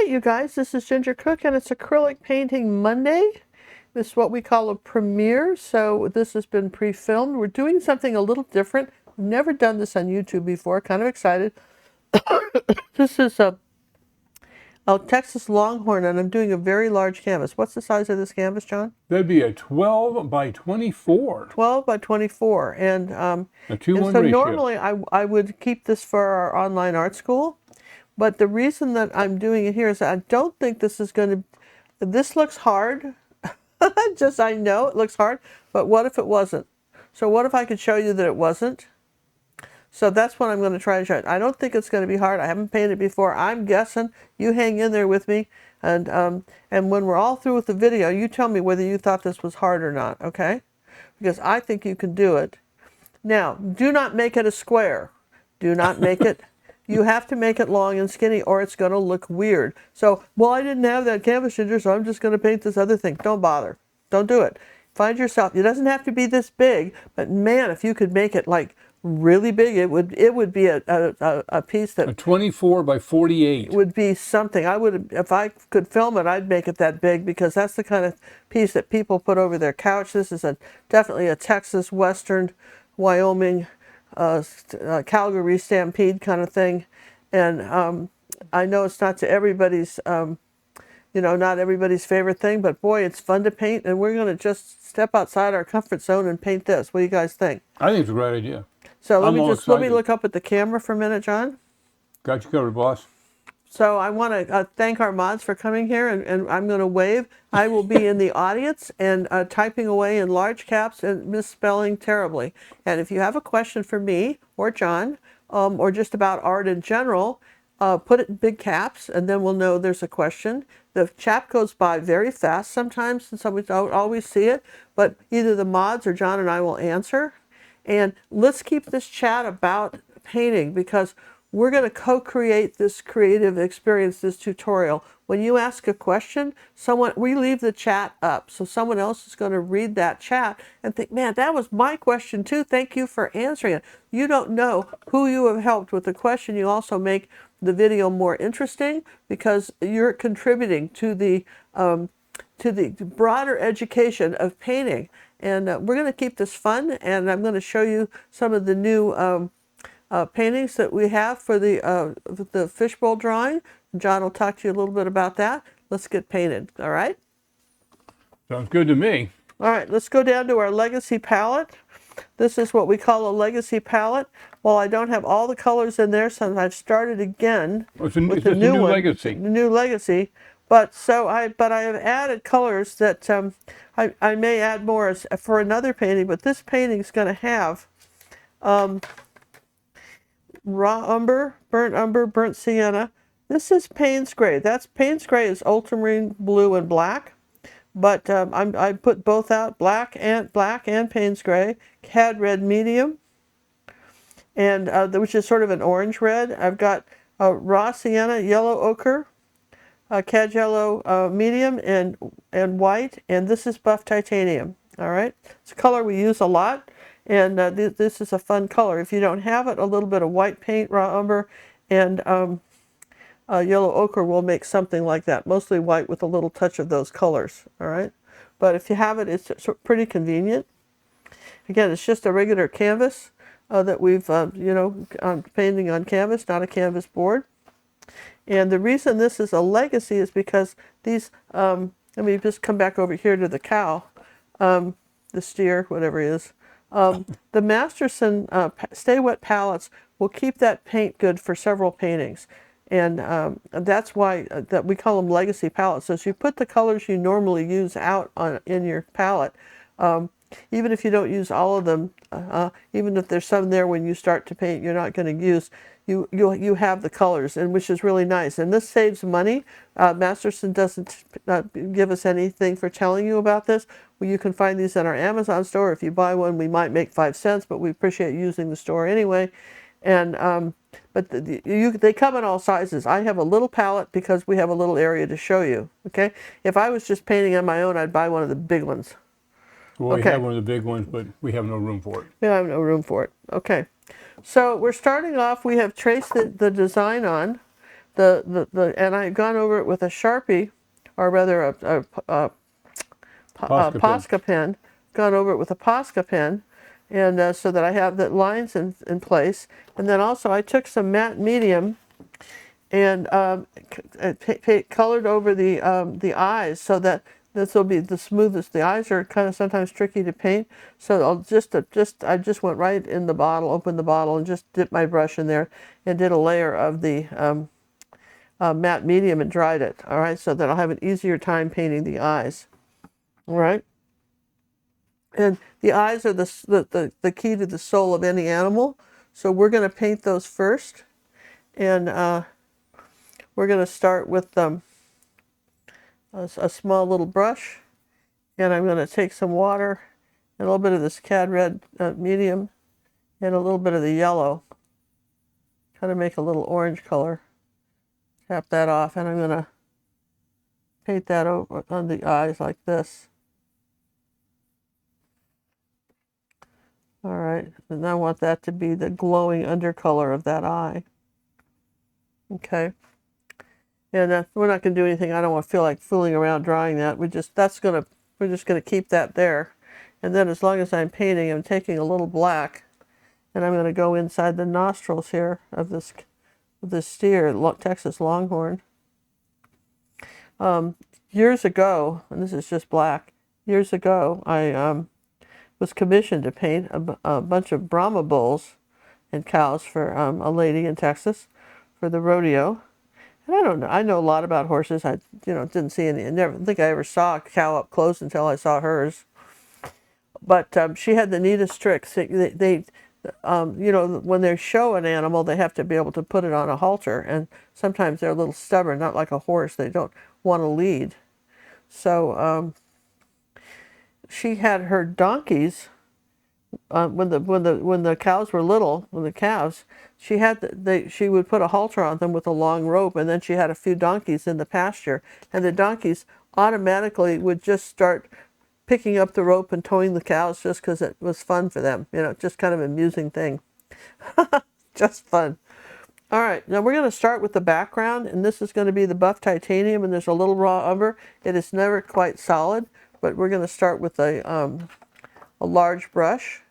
you guys, this is Ginger Cook and it's Acrylic Painting Monday. This is what we call a premiere, so this has been pre-filmed. We're doing something a little different. Never done this on YouTube before, kind of excited. This is a Texas Longhorn and I'm doing a very large canvas. What's the size of this canvas, John? That'd be a 12 by 24. 12 by 24. And, A 2-1 so ratio. normally I would keep this for our online art school. But the reason that I'm doing it here is I don't think this is going to, this looks hard. Just, I know it looks hard, but what if it wasn't? So what if I could show you that it wasn't? So that's what I'm going to try to show. I don't think it's going to be hard. I haven't painted before. I'm guessing. You hang in there with me. And when we're all through with the video, you tell me whether you thought this was hard or not, okay? Because I think you can do it. Now, do not make it a square. Do not make it. You have to make it long and skinny or it's going to look weird. So, well, I didn't have that canvas, Ginger, so I'm just going to paint this other thing. Don't bother. Don't do it. Find yourself. It doesn't have to be this big, but man, if you could make it like really big, it would be a piece that... A 24 by 48. Would be something. I would, if I could film it, I'd make it that big because that's the kind of piece that people put over their couch. This is definitely a Texas, Western, Wyoming, Calgary stampede kind of thing, and I know it's not to everybody's, not everybody's favorite thing, but boy, it's fun to paint, and we're going to just step outside our comfort zone and paint this. What do you guys think? I think it's a great idea. So let me look up at the camera for a minute, John. Got you covered, boss. So I want to thank our mods for coming here, and I'm going to wave. I will be in the audience and typing away in large caps and misspelling terribly. And if you have a question for me or John, or just about art in general, put it in big caps, and then we'll know there's a question. The chat goes by very fast sometimes, and so we don't always see it, but either the mods or John and I will answer. And let's keep this chat about painting because we're going to co-create this creative experience, this tutorial. When you ask a question, we leave the chat up. So someone else is going to read that chat and think, man, that was my question too. Thank you for answering it. You don't know who you have helped with the question. You also make the video more interesting because you're contributing to the broader education of painting. And we're going to keep this fun, and I'm going to show you some of the new paintings that we have for the fishbowl drawing. John will talk to you a little bit about that. Let's get painted, all right? Sounds good to me. All right, let's go down to our legacy palette. This is what we call a legacy palette. While I don't have all the colors in there, since I've started again with the new one, legacy. The new legacy. But I have added colors that I may add more for another painting. But this painting is going to have raw umber, burnt sienna. This is Payne's gray. Payne's gray is ultramarine blue and black, but I put both out, black and Payne's gray, cad red medium, and which is sort of an orange red. I've got raw sienna, yellow ochre, cad yellow medium, and white, and this is buff titanium. All right, it's a color we use a lot. And this is a fun color. If you don't have it, a little bit of white paint, raw umber, and yellow ochre will make something like that. Mostly white with a little touch of those colors, all right? But if you have it, it's pretty convenient. Again, it's just a regular canvas that we've, painting on canvas, not a canvas board. And the reason this is a legacy is because these, let me just come back over here to the cow, the steer, whatever it is. The Masterson Stay Wet palettes will keep that paint good for several paintings, and that's why that we call them legacy palettes. So as you put the colors you normally use out in your palette, even if you don't use all of them, even if there's some there when you start to paint you're not going to use, you have the colors, and which is really nice. And this saves money. Masterson doesn't give us anything for telling you about this. Well, you can find these in our Amazon store. If you buy one, we might make 5 cents, but we appreciate using the store anyway. And but they come in all sizes. I have a little palette because we have a little area to show you. Okay, if I was just painting on my own, I'd buy one of the big ones. Well, we have one of the big ones, but we have no room for it. We have no room for it. Okay. So we're starting off, we have traced the design on. and I've gone over it with a Sharpie, or rather Posca pen. Posca pen, gone over it with a Posca pen, and so that I have the lines in place. And then also I took some matte medium and colored over the eyes, so that this will be the smoothest. The eyes are kind of sometimes tricky to paint, so I'll I just went right in the bottle, opened the bottle, and just dipped my brush in there and did a layer of the matte medium and dried it. All right, so that I'll have an easier time painting the eyes. All right, and the eyes are the key to the soul of any animal, so we're going to paint those first, and we're going to start with a small little brush, and I'm going to take some water and a little bit of this cad red medium and a little bit of the yellow, kind of make a little orange color. Tap that off, and I'm going to paint that over on the eyes like this. All right, and I want that to be the glowing undercolor of that eye. Okay, and we're not going to do anything. I don't want to feel like fooling around drawing that. We're just going to keep that there. And then as long as I'm painting, I'm taking a little black, and I'm going to go inside the nostrils here of this steer, Texas Longhorn. Years ago, and this is just black. Years ago, I was commissioned to paint a bunch of Brahma bulls and cows for a lady in Texas for the rodeo. And I don't know. I know a lot about horses. I didn't see any. I never think I ever saw a cow up close until I saw hers. But she had the neatest tricks. They when they show an animal, they have to be able to put it on a halter, and sometimes they're a little stubborn, not like a horse. They don't want to lead. So she had her donkeys. When the cows were little, when the calves, she would put a halter on them with a long rope, and then she had a few donkeys in the pasture, and the donkeys automatically would just start picking up the rope and towing the cows just because it was fun for them. Just kind of an amusing thing. Just fun. All right, now we're going to start with the background, and this is going to be the buff titanium, and there's a little raw umber. It is never quite solid, but we're going to start with a large brush.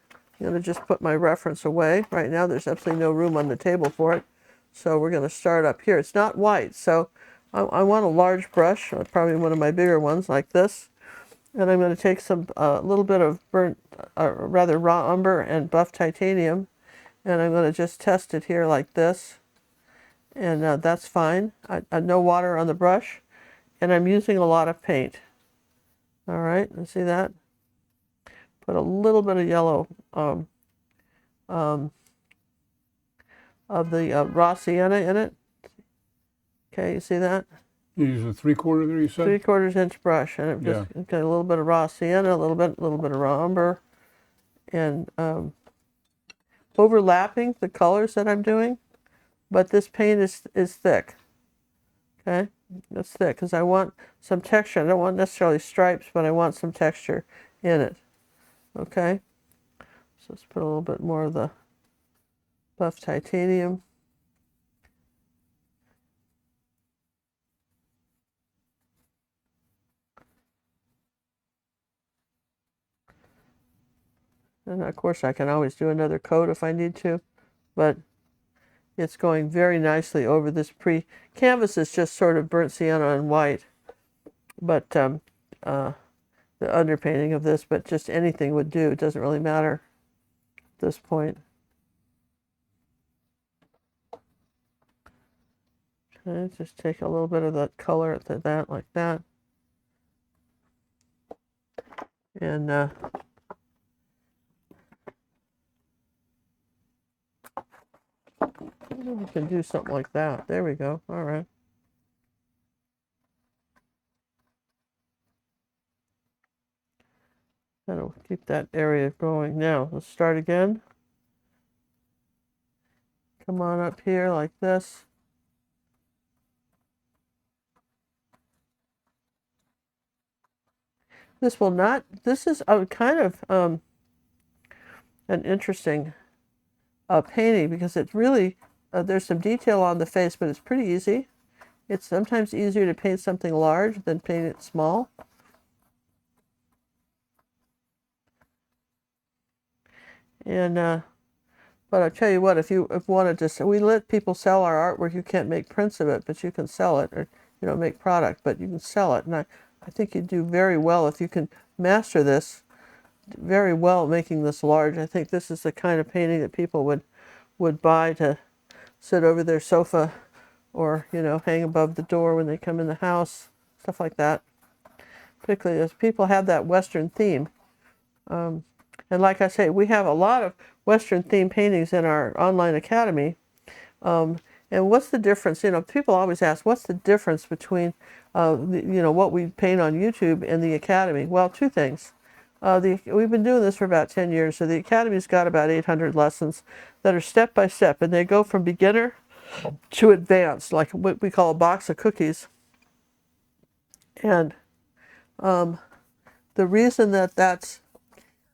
I'm going to just put my reference away. Right now there's absolutely no room on the table for it. So we're going to start up here. It's not white, so I want a large brush, probably one of my bigger ones like this. And I'm going to take a little bit of rather raw umber and buff titanium, and I'm going to just test it here like this. And that's fine. No water on the brush, and I'm using a lot of paint. All right, you see that? Put a little bit of yellow of the raw sienna in it. Okay, you see that? You use a 3/4 there, you said? 3/4 inch brush, and it just got a little bit of raw sienna, a little bit of raw umber, and overlapping the colors that I'm doing. But this paint is thick. Okay, it's thick because I want some texture. I don't want necessarily stripes, but I want some texture in it. Okay, so let's put a little bit more of the buff titanium. And of course I can always do another coat if I need to, but it's going very nicely over this canvas is just sort of burnt sienna and white, but the underpainting of this, but just anything would do. It doesn't really matter at this point. Okay, just take a little bit of that color to that like that, and we can do something like that. There we go. All right. That'll keep that area going. Now, let's start again. Come on up here like this. This is a kind of an interesting painting because it really there's some detail on the face, but it's pretty easy. It's sometimes easier to paint something large than paint it small. And but I'll tell you what, if you wanted to, we let people sell our artwork. You can't make prints of it, but you can sell it, or you don't make product, but you can sell it. And I think you do very well if you can master this very well, making this large. I think this is the kind of painting that people would buy to sit over their sofa, or hang above the door when they come in the house, stuff like that. Particularly as people have that Western theme. And like I say, we have a lot of Western themed paintings in our online academy. And what's the difference? People always ask, what's the difference between, what we paint on YouTube and the academy? Well, two things. We've been doing this for about 10 years, so the academy's got about 800 lessons that are step by step, and they go from beginner to advanced, like what we call a box of cookies. And the reason that's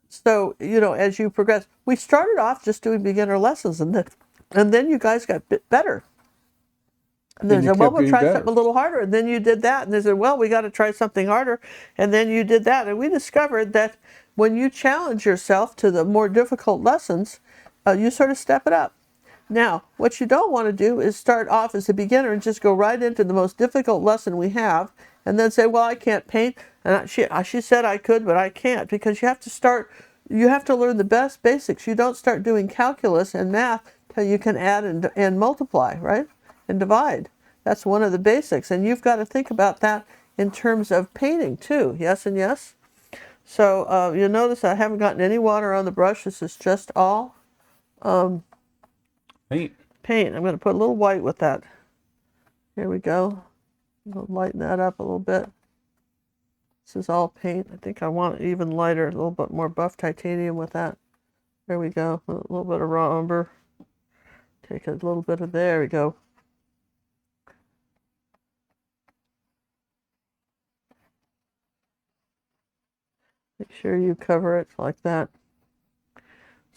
so, as you progress, we started off just doing beginner lessons, and then you guys got better. And they said, well, we'll try something a little harder. And then you did that. And they said, well, we got to try something harder. And then you did that. And we discovered that when you challenge yourself to the more difficult lessons, you sort of step it up. Now, what you don't want to do is start off as a beginner and just go right into the most difficult lesson we have, and then say, well, I can't paint. And she said I could, but I can't, because you have to learn the basics. You don't start doing calculus and math till you can add and multiply, right? And divide. That's one of the basics. And you've got to think about that in terms of painting too. Yes and yes. So you'll notice I haven't gotten any water on the brush. This is just all paint. I'm going to put a little white with that. Here we go. I'll lighten that up a little bit. This is all paint. I think I want it even lighter, a little bit more buff titanium with that. There we go. A little bit of raw umber. Take a little bit of, there we go. Make sure you cover it like that.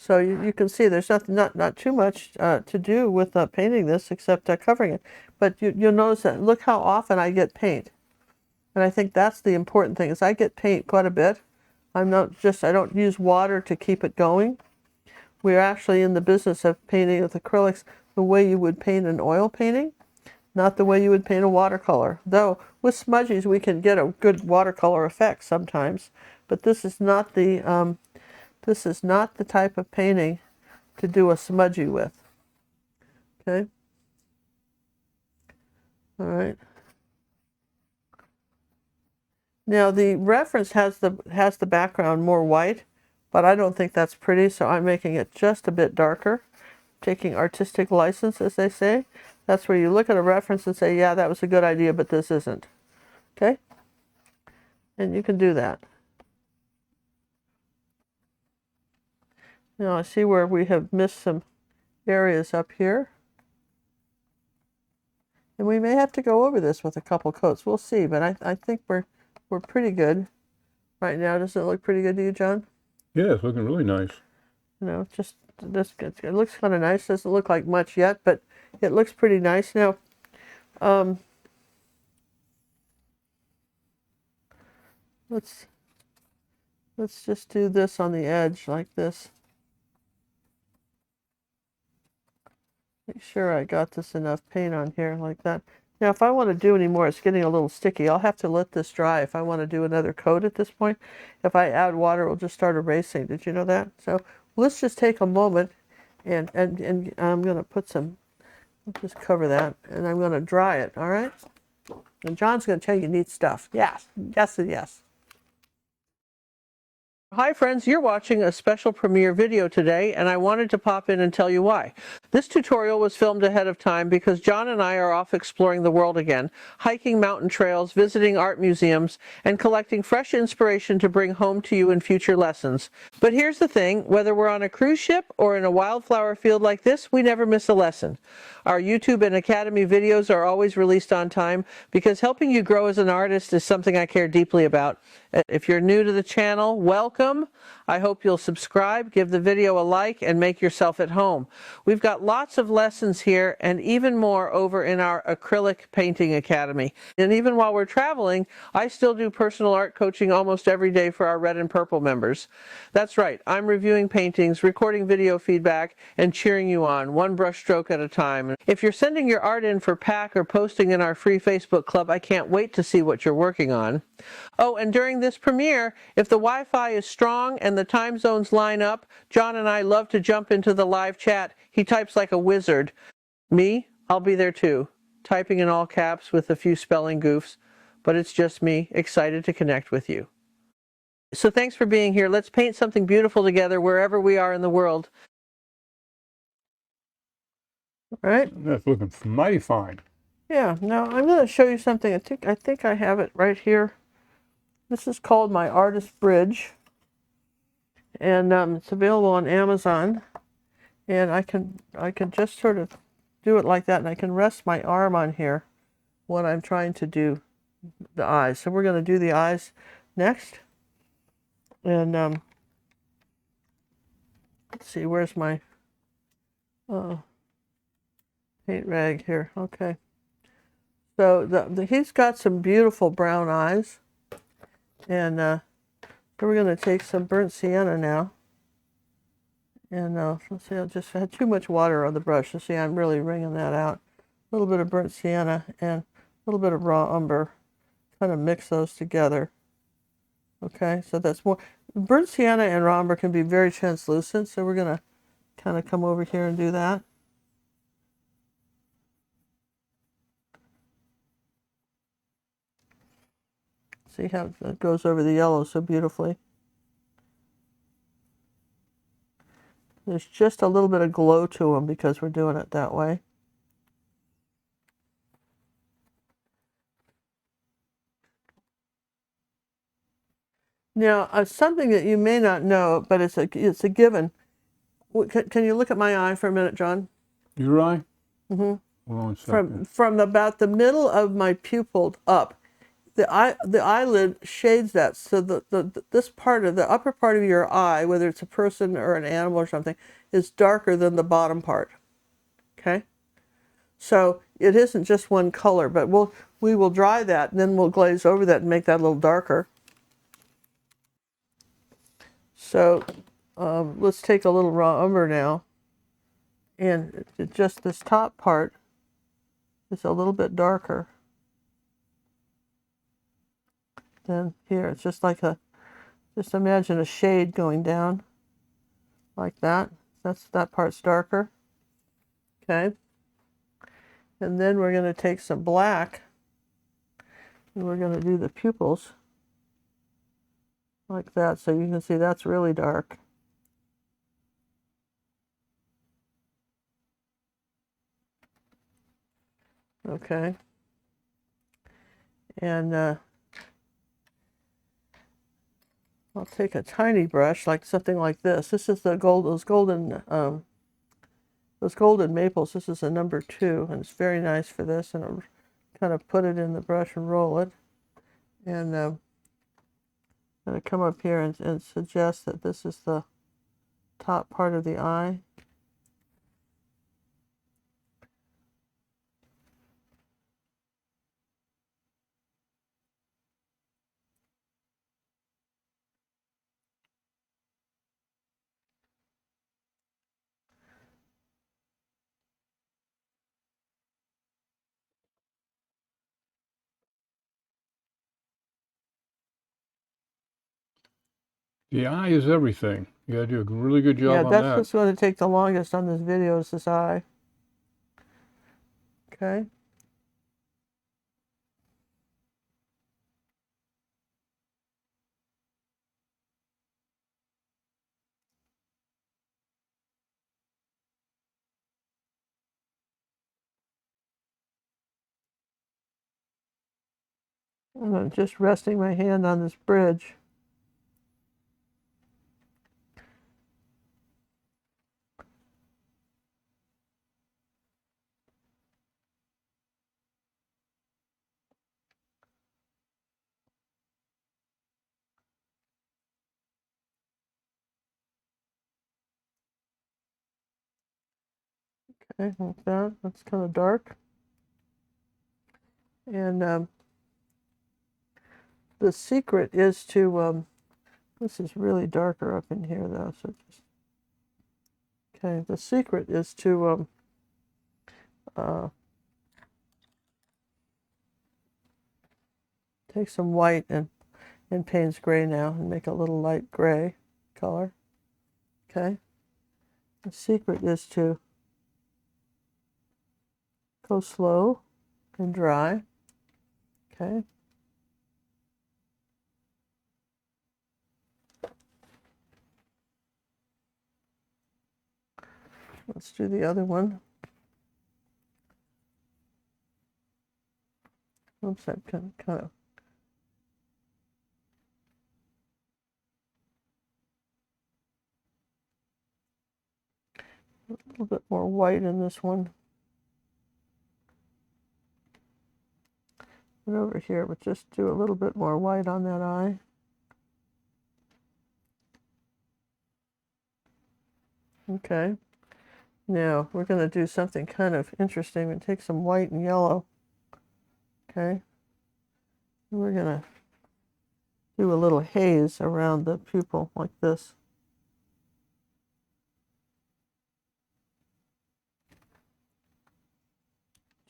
So you can see there's not too much to do with painting this except covering it. But you'll notice that, look how often I get paint. And I think that's the important thing, is I get paint quite a bit. I don't use water to keep it going. We're actually in the business of painting with acrylics the way you would paint an oil painting, not the way you would paint a watercolor. Though with smudgies we can get a good watercolor effect sometimes, but this is not the type of painting to do a smudgy with. Okay. All right. Now the reference has the background more white, but I don't think that's pretty, so I'm making it just a bit darker. Taking artistic license, as they say. That's where you look at a reference and say, yeah, that was a good idea, but this isn't. Okay? And you can do that. Now I see where we have missed some areas up here. And we may have to go over this with a couple coats. We'll see, but I think we're pretty good right now. Does it look pretty good to you, John? Yeah, it's looking really nice. Just this, it looks kind of nice. Doesn't look like much yet, but it looks pretty nice. Now, let's just do this on the edge like this. Make sure I got this enough paint on here like that. Now, if I want to do any more, it's getting a little sticky. I'll have to let this dry if I want to do another coat at this point. If I add water, it will just start erasing. Did you know that? So let's just take a moment, and I'm going to put some, just cover that, and I'm going to dry it, all right? And John's going to tell you neat stuff. Yes, yes, and yes. Hi friends, you're watching a special premiere video today, and I wanted to pop in and tell you why. This tutorial was filmed ahead of time because John and I are off exploring the world again, hiking mountain trails, visiting art museums, and collecting fresh inspiration to bring home to you in future lessons. But here's the thing, whether we're on a cruise ship or in a wildflower field like this, we never miss a lesson. Our YouTube and Academy videos are always released on time because helping you grow as an artist is something I care deeply about. If you're new to the channel, welcome. welcome. I hope you'll subscribe, give the video a like, and make yourself at home. We've got lots of lessons here and even more over in our Acrylic Painting Academy. And even while we're traveling, I still do personal art coaching almost every day for our Red and Purple members. That's right, I'm reviewing paintings, recording video feedback, and cheering you on, one brush stroke at a time. If you're sending your art in for pack or posting in our free Facebook club, I can't wait to see what you're working on. Oh, and during this premiere, if the Wi-Fi is strong and the time zones line up, John and I love to jump into the live chat. He types like a wizard. Me? I'll be there too, typing in all caps with a few spelling goofs, but it's just me, excited to connect with you. So thanks for being here. Let's paint something beautiful together wherever we are in the world. All right? That's looking mighty fine. Yeah, now I'm going to show you something. I think I have it right here. This is called my Artist Bridge, and it's available on Amazon. And I can just sort of do it like that, and I can rest my arm on here when I'm trying to do the eyes. So we're going to do the eyes next. And let's see, where's my paint rag here? Okay. So he's got some beautiful brown eyes, and so we're going to take some burnt sienna now. And let's see, I just had too much water on the brush. You see, I'm really wringing that out. A little bit of burnt sienna and a little bit of raw umber. Kind of mix those together. Okay, so that's more. Burnt sienna and raw umber can be very translucent, so we're going to kind of come over here and do that. See how it goes over the yellow so beautifully. There's just a little bit of glow to them because we're doing it that way. Now, something that you may not know, but it's a given. Can you look at my eye for a minute, John? Your eye? Mm-hmm. Hold on a second. From about the middle of my pupil up, the eyelid shades that, so this part of the upper part of your eye, whether it's a person or an animal or something, is darker than the bottom part. Okay, so it isn't just one color, but we will dry that and then we'll glaze over that and make that a little darker. So let's take a little raw umber now, and just this top part is a little bit darker than here. It's just like just imagine a shade going down like that. That part's darker. Okay. And then we're going to take some black and we're going to do the pupils like that. So you can see that's really dark. Okay. And I'll take a tiny brush, like something like this. This is those golden maples. This is a number 2, and it's very nice for this. And I'll kind of put it in the brush and roll it. And I'm going to come up here and suggest that this is the top part of the eye. The eye is everything. You got to do a really good job on That's that. what's going to take the longest on this video is this eye. Okay. And I'm just resting my hand on this bridge. Okay, like that. That's kind of dark. And the secret is to, this is really darker up in here though, so just, okay, the secret is to take some white and Payne's gray now and make a little light gray color. Okay. The secret is to go slow and dry. Okay. Let's do the other one. Oops, I've kind of a little bit more white in this one. And over here, but just do a little bit more white on that eye. Okay. Now we're going to do something kind of interesting. And take some white and yellow. Okay. And we're going to do a little haze around the pupil like this.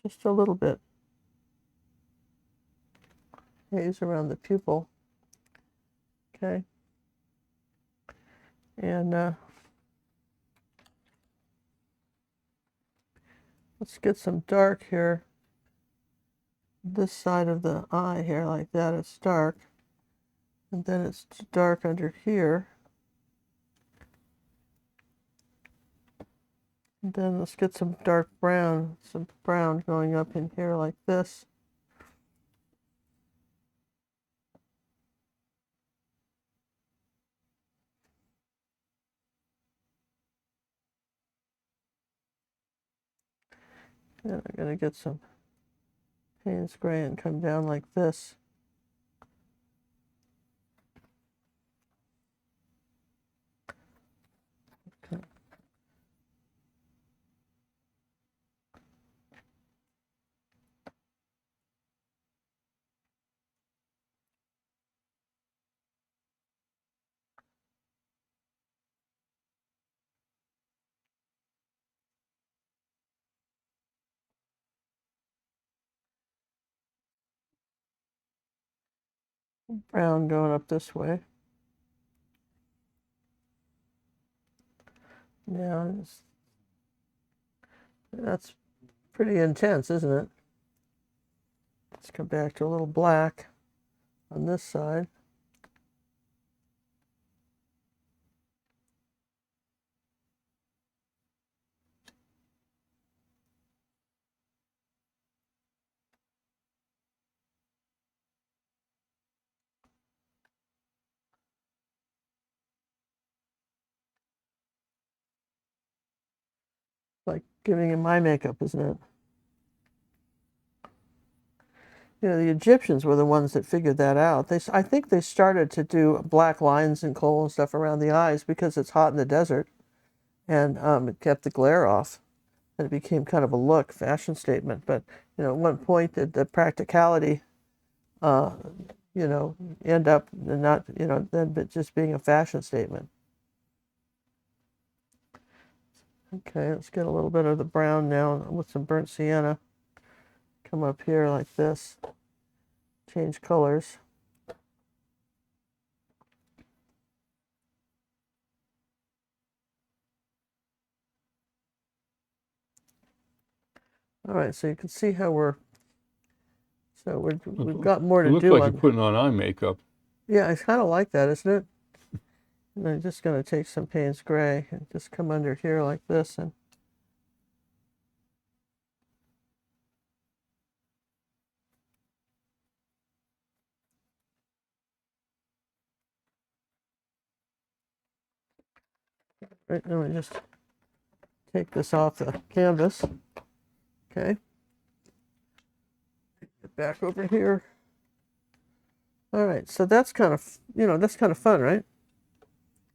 Just a little bit. Haze around the pupil. Okay. And let's get some dark here. This side of the eye here, like that, it's dark. And then it's dark under here. And then let's get some dark brown, some brown going up in here like this. And I'm going to get some Payne's gray and come down like this. Okay. Brown going up this way. Now, that's pretty intense, isn't it? Let's come back to a little black on this side. Like giving him my makeup, isn't it? You know, the Egyptians were the ones that figured that out. I think they started to do black lines and coal and stuff around the eyes because it's hot in the desert, and it kept the glare off, and it became kind of a look, fashion statement. But you know, at one point, the practicality, you know, end up not, you know, then but just being a fashion statement. Okay, let's get a little bit of the brown now with some burnt sienna. Come up here like this. Change colors. All right, so you can see how we've got more to do. It looks like you're putting on eye makeup. Yeah, it's kind of like that, isn't it? And I'm just going to take some Payne's gray and just come under here like this and right, let me just take this off the canvas. Okay. Get back over here. All right, so that's kind of, you know, that's kind of fun, right?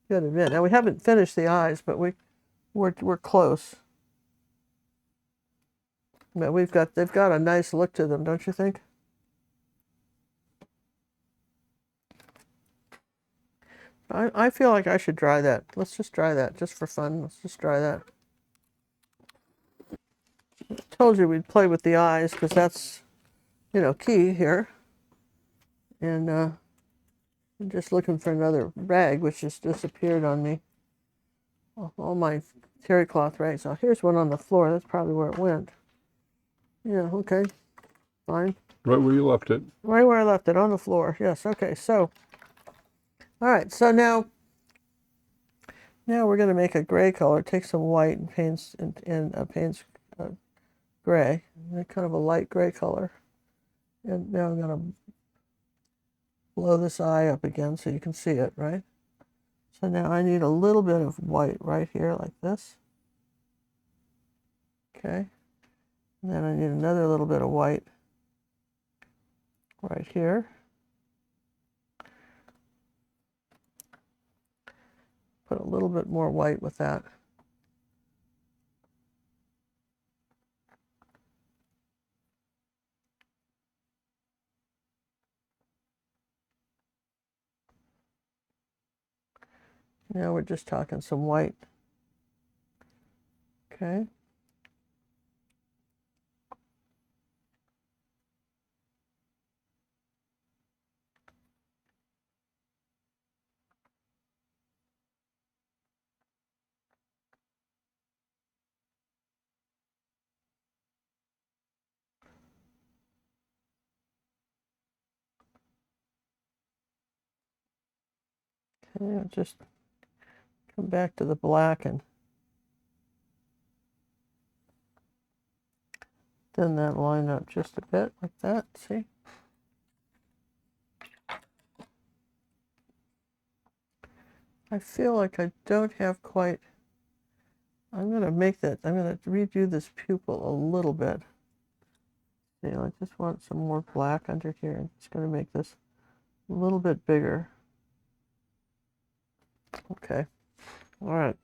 You gotta admit. Now we haven't finished the eyes, but we're close. But they've got a nice look to them, don't you think? I feel like I should dry that. Let's just dry that, just for fun. Let's just dry that. Told you we'd play with the eyes, because that's, you know, key here. And I'm just looking for another rag, which just disappeared on me. All my terry cloth rags. Oh, here's one on the floor. That's probably where it went. Yeah, okay, fine. Right where you left it. Right where I left it, on the floor. Yes, okay, so, all right, so now we're going to make a gray color. Take some white and Payne's, Payne's gray, kind of a light gray color. And now I'm going to blow this eye up again so you can see it, right? So now I need a little bit of white right here, like this. Okay. And then I need another little bit of white right here. Put a little bit more white with that. Now we're just talking some white. Okay. Okay, I'll just come back to the black and thin that line up just a bit, like that, see? I feel like I don't have quite, I'm going to redo this pupil a little bit. See, I just want some more black under here. I'm just going to make this a little bit bigger. Okay, all right.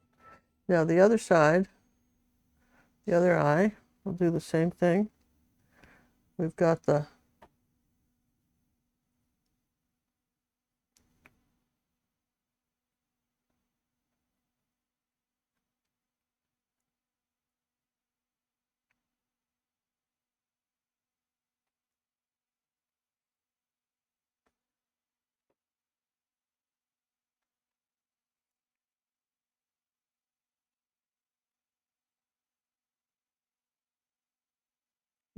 Now the other side, the other eye, we'll do the same thing. We've got the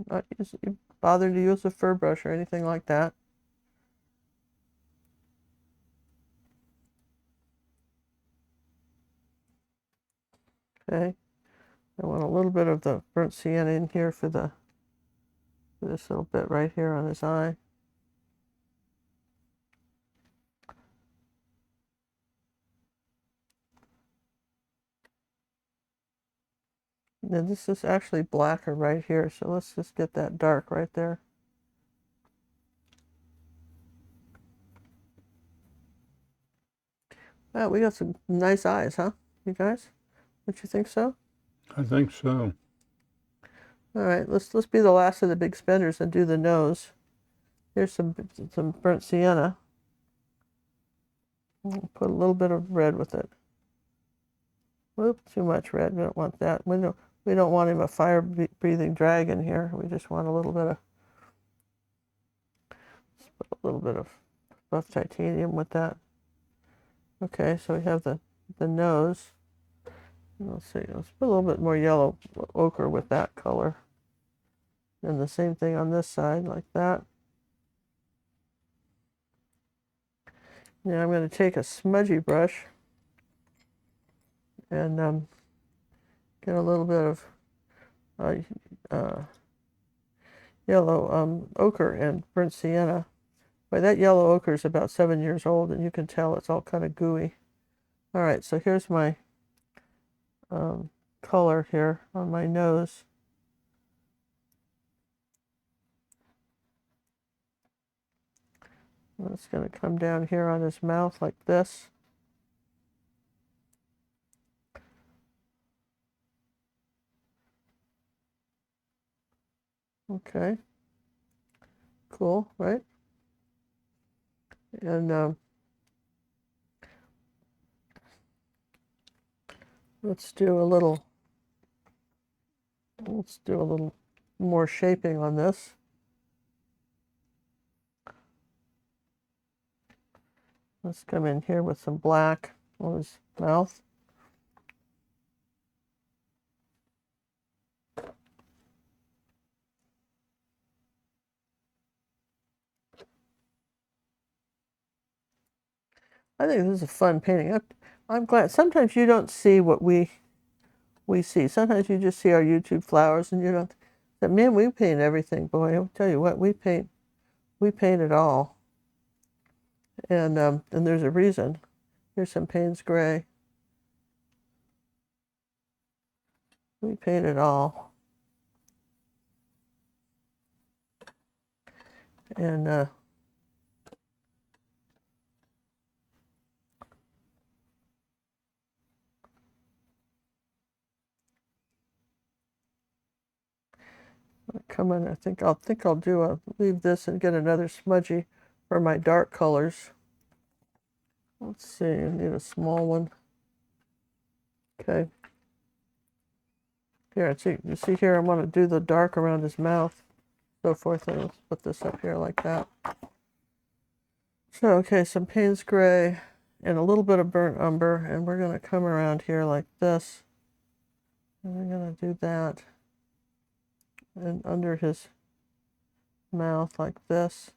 not bother to use a fur brush or anything like that. Okay, I want a little bit of the burnt sienna in here for this little bit right here on his eye. Now this is actually blacker right here, so let's just get that dark right there. Wow, we got some nice eyes, huh, you guys? Don't you think so? I think so. All right, let's be the last of the big spenders and do the nose. Here's some burnt sienna. We'll put a little bit of red with it. Whoop, too much red. We don't want that. We don't want him a fire-breathing dragon here. We just want a little bit of, let's put a little bit of buff titanium with that. Okay, so we have the nose. Let's see, let's put a little bit more yellow ochre with that color. And the same thing on this side, like that. Now I'm going to take a smudgy brush and get a little bit of yellow ochre and burnt sienna. But that yellow ochre is about 7 years old, and you can tell it's all kind of gooey. All right, so here's my color here on my nose. And it's going to come down here on his mouth like this. Okay. Cool, right? And let's do a little more shaping on this. Let's come in here with some black on his mouth. I think this is a fun painting. I'm glad. Sometimes you don't see what we see. Sometimes you just see our YouTube flowers and you don't. But man, we paint everything. Boy, I'll tell you what, we paint it all. And there's a reason. Here's some Payne's gray. We paint it all. And come on, I think I'll leave this and get another smudgy for my dark colors. Let's see, I need a small one. Okay. Here, you see here, I want to do the dark around his mouth, so forth, and let's put this up here like that. So, okay, some Payne's gray and a little bit of burnt umber, and we're going to come around here like this. And we're going to do that. And under his mouth like this.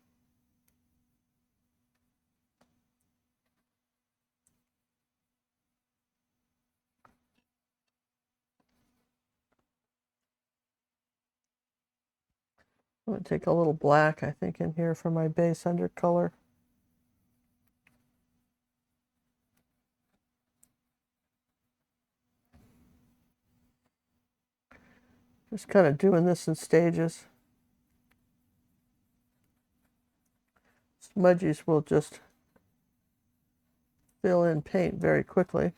I'm going to take a little black, I think, in here for my base undercolor. Just kind of doing this in stages. Smudgies will just fill in paint very quickly. If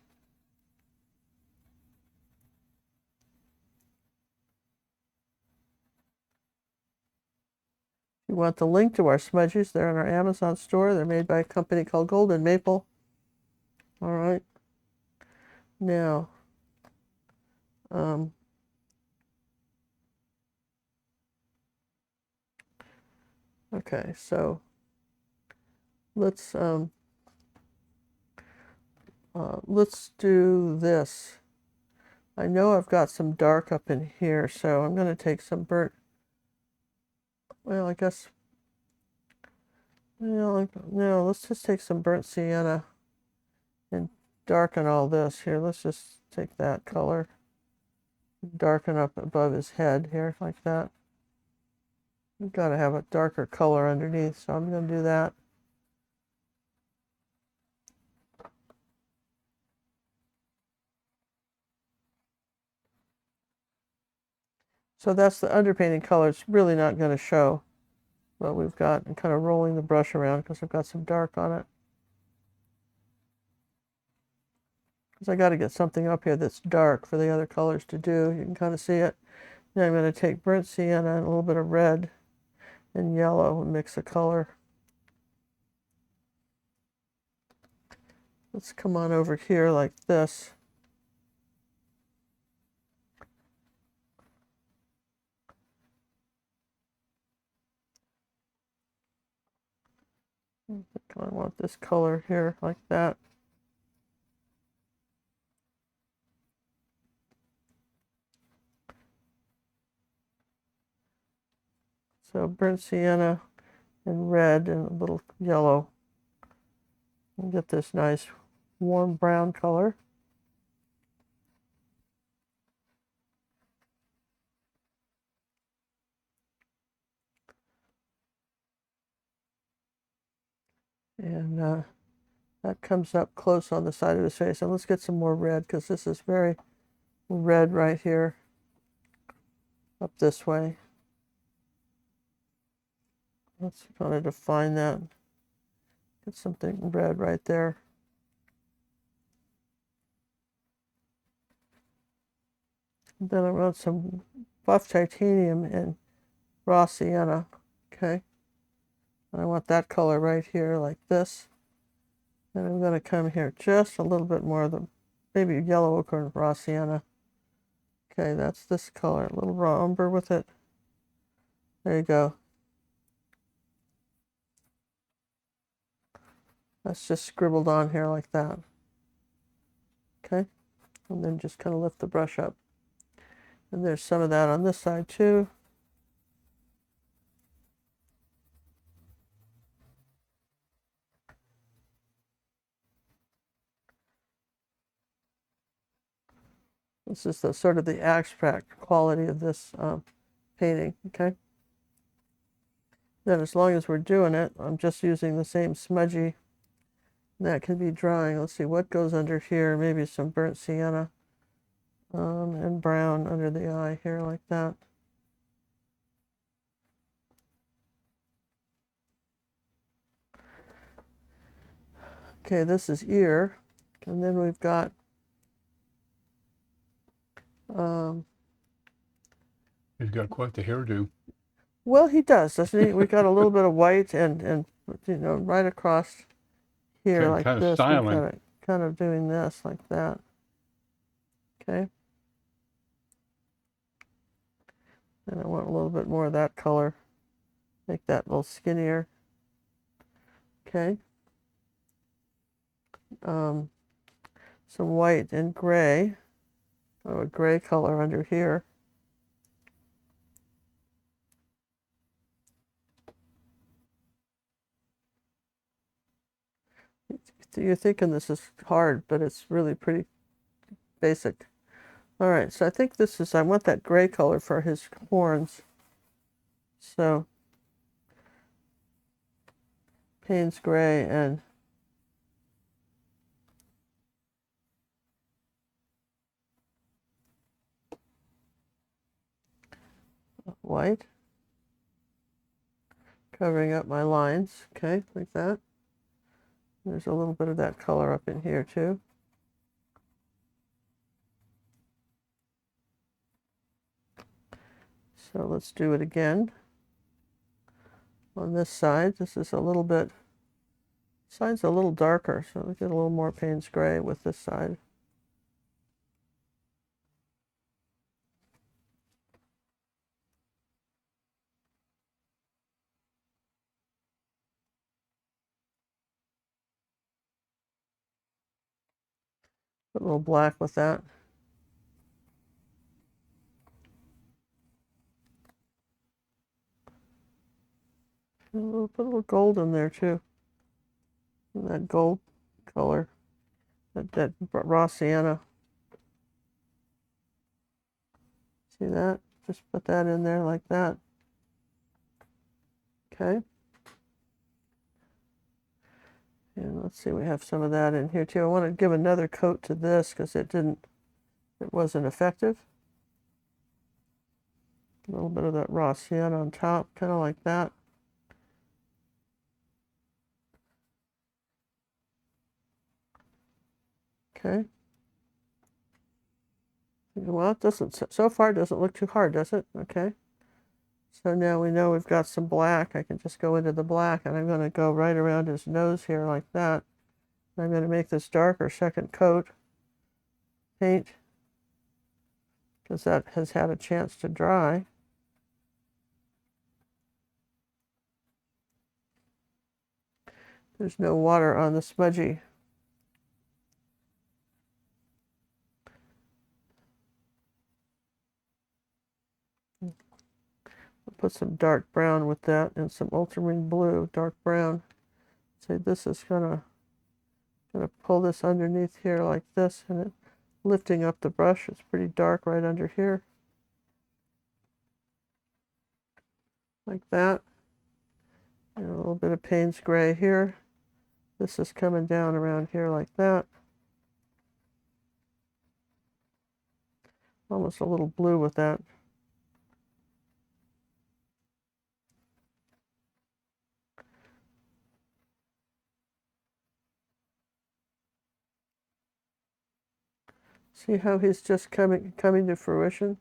you want the link to our smudgies, they're in our Amazon store. They're made by a company called Golden Maple. All right. Now, okay, so let's do this. I know I've got some dark up in here, so I'm going to take some burnt. Well, I guess. Well, no, let's just take some burnt sienna and darken all this here. Let's just take that color, darken up above his head here like that. We've got to have a darker color underneath, so I'm going to do that. So that's the underpainting color. It's really not going to show what we've got. I'm kind of rolling the brush around because I've got some dark on it. Because I got to get something up here that's dark for the other colors to do. You can kind of see it. Then I'm going to take burnt sienna and a little bit of red and yellow and mix a color. Let's come on over here like this. I want this color here like that. So burnt sienna and red and a little yellow. And get this nice warm brown color. And that comes up close on the side of his face. And let's get some more red because this is very red right here. Up this way. Let's kind of define that. Get something red right there. And then I want some buff titanium and raw sienna. Okay. And I want that color right here like this. And I'm going to come here just a little bit more of the maybe yellow ochre raw sienna. Okay, that's this color. A little raw umber with it. There you go. That's just scribbled on here like that. Okay. And then just kind of lift the brush up. And there's some of that on this side too. This is the sort of the abstract quality of this painting, okay? Then as long as we're doing it, I'm just using the same smudgy. That can be drying. Let's see what goes under here. Maybe some burnt sienna and brown under the eye here like that. Okay, this is ear. And then we've got He's got quite the hairdo. well, he does, doesn't he? We got a little bit of white and you know, right across here like kind of this. We're styling. kind of doing this like that. Okay. And I want a little bit more of that color. Make that a little skinnier. Okay. Some white and gray. Oh, a gray color under here. You're thinking this is hard, but it's really pretty basic. All right, so I think this is, I want that gray color for his horns. So, Payne's gray and white. Covering up my lines, okay, like that. There's a little bit of that color up in here too. So let's do it again. On this side, this is a little bit, side's a little darker, so we get a little more Payne's gray with this side. Put a little black with that. We'll put a little gold in there too. And that gold color, that raw sienna. See that? Just put that in there like that. Okay. And let's see, we have some of that in here too. I want to give another coat to this because it wasn't effective. A little bit of that raw sienna on top, kind of like that. Okay. Well, it doesn't, so far it doesn't look too hard, does it? Okay. So now we know we've got some black. I can just go into the black and I'm going to go right around his nose here like that. I'm going to make this darker second coat paint because that has had a chance to dry. There's no water on the smudgy. I'll put some dark brown with that and some ultramarine blue, dark brown. So this is gonna pull this underneath here like this, and it lifting up the brush. It's pretty dark right under here, like that. And a little bit of Payne's gray here. This is coming down around here like that. Almost a little blue with that. See how he's just coming to fruition?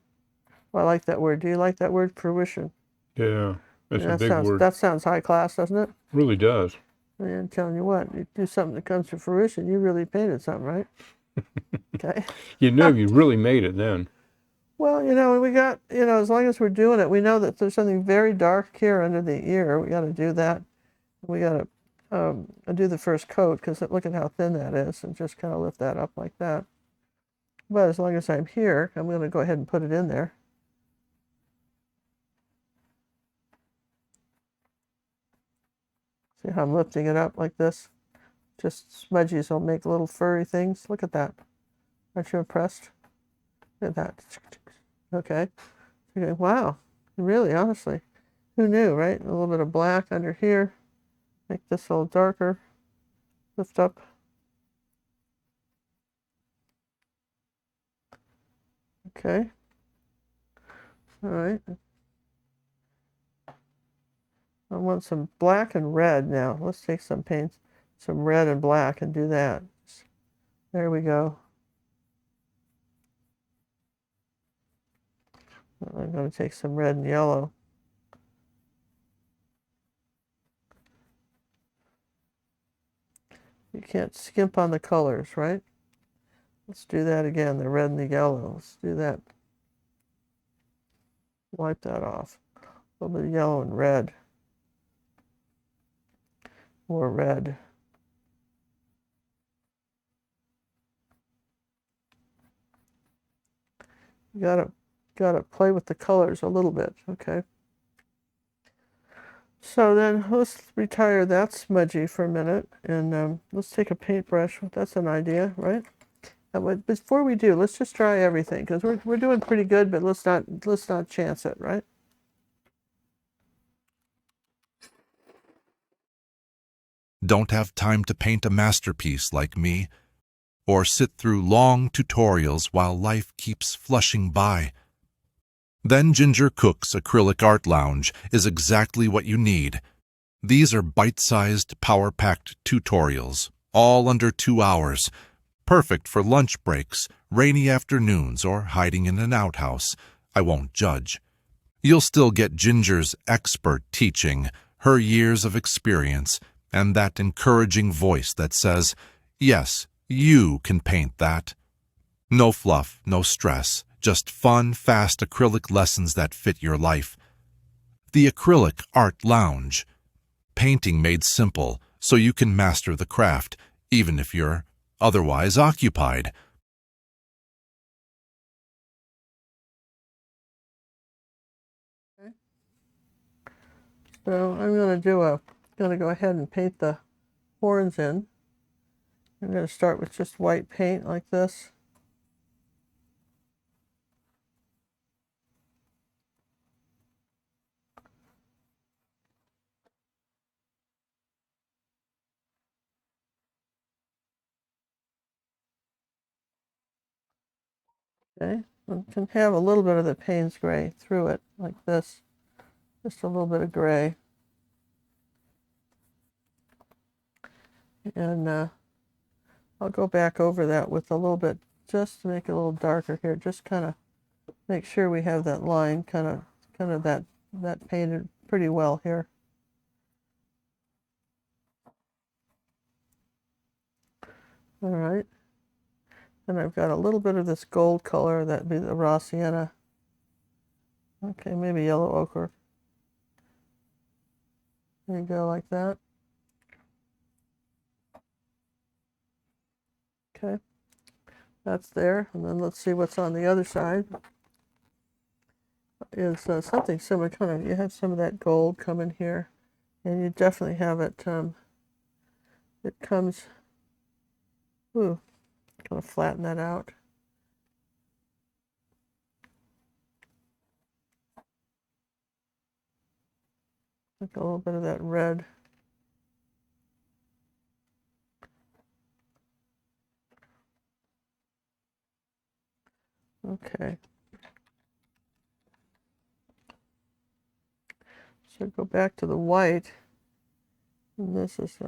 Well, I like that word. Do you like that word, fruition? Yeah, that's a That big sounds word. that sounds high class, doesn't it? Really does. And I'm telling you what, you do something that comes to fruition, you really painted something, right? Okay. You know you really made it then. Well, we got, as long as we're doing it, we know that there's something very dark here under the ear. We got to do that. We got to do the first coat because look at how thin that is, and just kind of lift that up like that. But as long as I'm here, I'm going to go ahead and put it in there. See how I'm lifting it up like this? Just smudgies will make little furry things. Look at that. Aren't you impressed? Look at that. Okay. Okay. Wow. Really, honestly. Who knew, right? A little bit of black under here. Make this a little darker. Lift up. Okay. All right. I want some black and red now. Let's take some paints, some red and black, and do that. There we go. I'm going to take some red and yellow. You can't skimp on the colors, right? Let's do that again, the red and the yellow. Let's do that. Wipe that off. A little bit of yellow and red. More red. You gotta play with the colors a little bit, okay? So then let's retire that smudgy for a minute, and let's take a paintbrush. That's an idea, right? Before we do, let's just dry everything because we're doing pretty good, but let's not chance it, right? Don't have time to paint a masterpiece like me, or sit through long tutorials while life keeps flushing by. Then Ginger Cook's Acrylic Art Lounge is exactly what you need. These are bite-sized, power-packed tutorials, all under 2 hours, perfect for lunch breaks, rainy afternoons, or hiding in an outhouse. I won't judge. You'll still get Ginger's expert teaching, her years of experience, and that encouraging voice that says, yes, you can paint that. No fluff, no stress, just fun, fast acrylic lessons that fit your life. The Acrylic Art Lounge. Painting made simple so you can master the craft, even if you're otherwise occupied. Okay. So I'm going to go ahead and paint the horns in. I'm going to start with just white paint like this. Okay, I can have a little bit of the Payne's gray through it like this. Just a little bit of gray. And I'll go back over that with a little bit, just to make it a little darker here. Just kind of make sure we have that line kind of that painted pretty well here. All right. And I've got a little bit of this gold color, that'd be the raw sienna. Okay, maybe yellow ochre. There you go, like that. Okay, that's there. And then let's see what's on the other side. Is something similar, kind of, you have some of that gold coming here. And you definitely have it, it comes, ooh, kind of flatten that out. Like a little bit of that red. Okay. So go back to the white. And this is,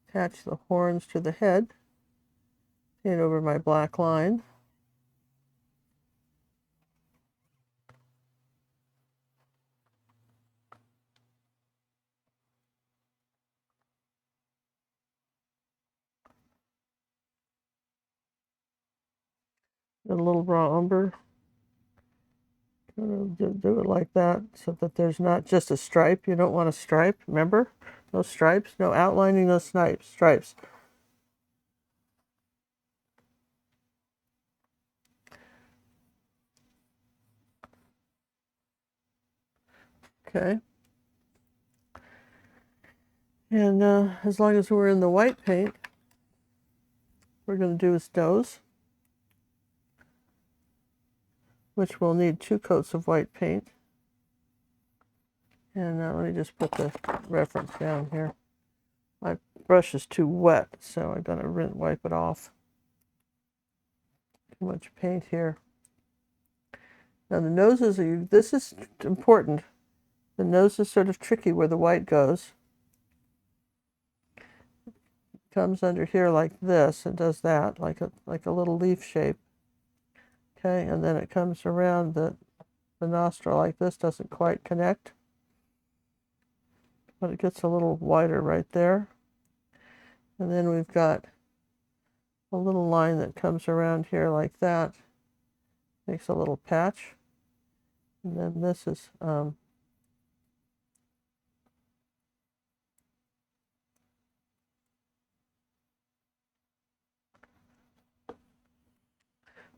attach the horns to the head. Paint over my black line. a little raw umber. Do it like that so that there's not just a stripe. You don't want a stripe, remember? No stripes, no outlining, no stripes. Okay. And as long as we're in the white paint, we're going to do his nose, which will need 2 coats of white paint. And let me just put the reference down here. My brush is too wet, so I'm going to wipe it off. Too much paint here. Now the noses, this is important. The nose is sort of tricky where the white goes. Comes under here like this and does that, like a little leaf shape. Okay, and then it comes around the nostril like this, doesn't quite connect, but it gets a little wider right there. And then we've got a little line that comes around here like that, makes a little patch. And then this is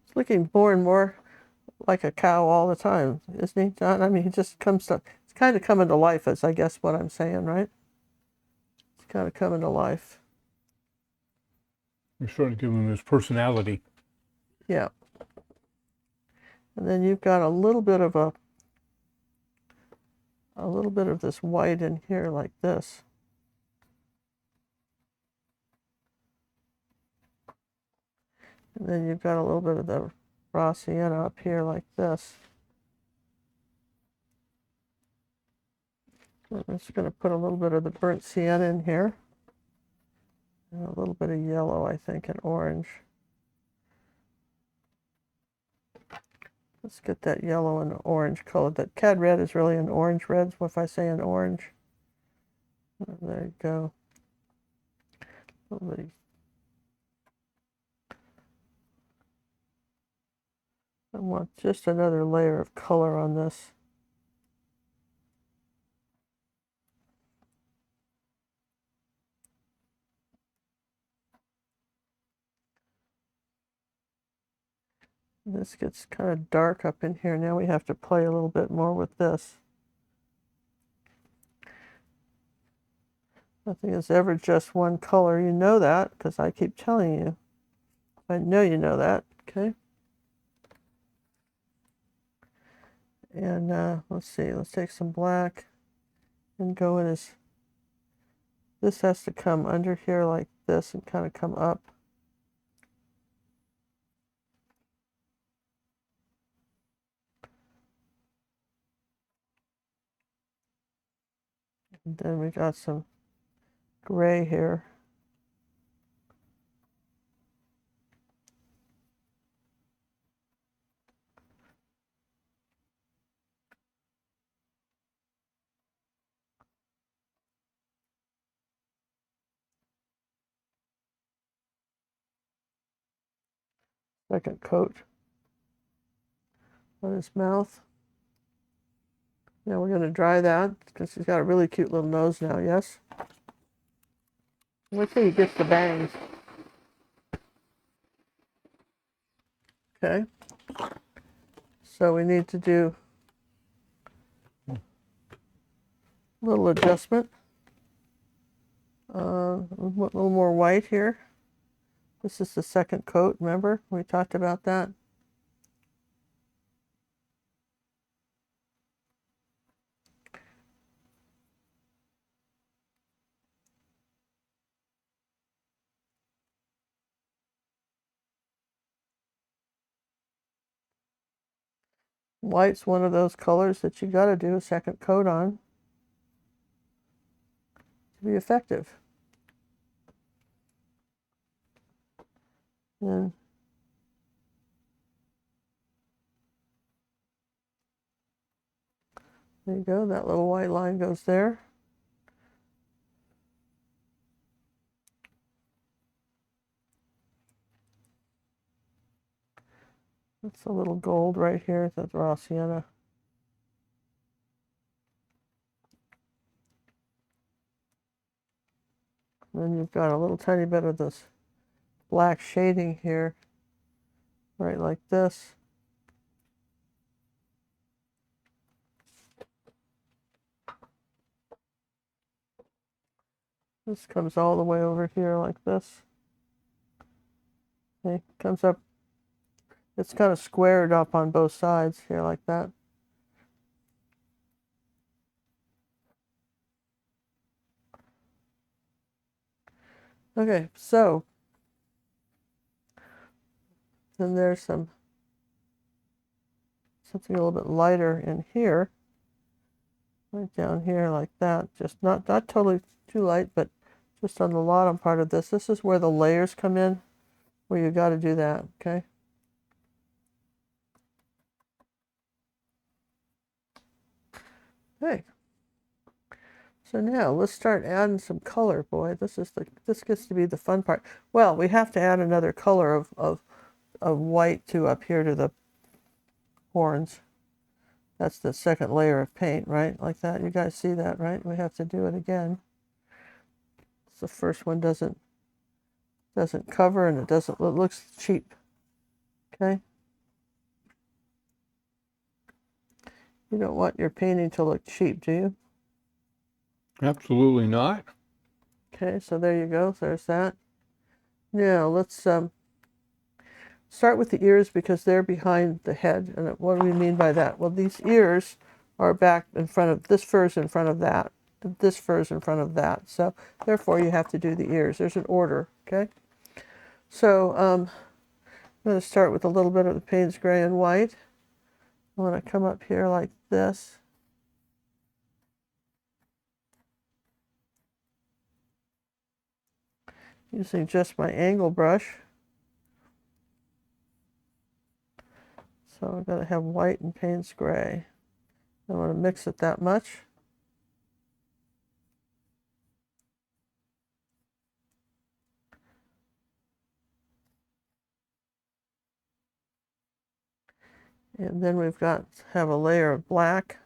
it's looking more and more like a cow all the time, isn't he, John? I mean, he just comes to, it's kind of coming to life, is I guess what I'm saying, right? It's kind of coming to life. You're starting to give him his personality. Yeah. And then you've got a little bit of this white in here like this. And then you've got a little bit of the raw sienna up here like this. I'm just going to put a little bit of the burnt sienna in here. And a little bit of yellow, I think, and orange. Let's get that yellow and orange color. That cad red is really an orange red, so if I say an orange. There you go. A little bit. I want just another layer of color on this. This gets kind of dark up in here. Now we have to play a little bit more with this. Nothing is ever just one color. You know that because I keep telling you. I know you know that, okay? And let's see, let's take some black and go in as, this has to come under here like this and kind of come up. And then we got some gray here. Second coat on his mouth. Now we're going to dry that because he's got a really cute little nose now, yes? Wait till he gets the bangs. Okay. So we need to do a little adjustment. A little more white here. This is the second coat, remember? We talked about that. White's one of those colors that you got to do a second coat on to be effective. And there you go, that little white line goes there. That's a little gold right here. That's raw sienna. Then you've got a little tiny bit of this black shading here, right like this. This comes all the way over here like this. Okay, comes up, it's kind of squared up on both sides here like that. Okay, so then there's something a little bit lighter in here, right down here like that. Just not totally too light, but just on the bottom part of this. This is where the layers come in, where you got to do that, okay? Okay. So now let's start adding some color, boy. This gets to be the fun part. Well, we have to add another color of white to up here to the horns. That's the second layer of paint, right? Like that. You guys see that, right? We have to do it again. The first one doesn't cover, and it looks cheap. Okay? You don't want your painting to look cheap, do you? Absolutely not. Okay, so there you go. There's that. Now let's start with the ears because they're behind the head. And what do we mean by that? Well, these ears are back in front of, this fur's in front of that. This fur's in front of that. So therefore you have to do the ears. There's an order, okay? So I'm going to start with a little bit of the Payne's gray and white. I'm going to come up here like this. Using just my angle brush. So I'm going to have white and Payne's gray. I don't want to mix it that much. And then we've got to have a layer of black.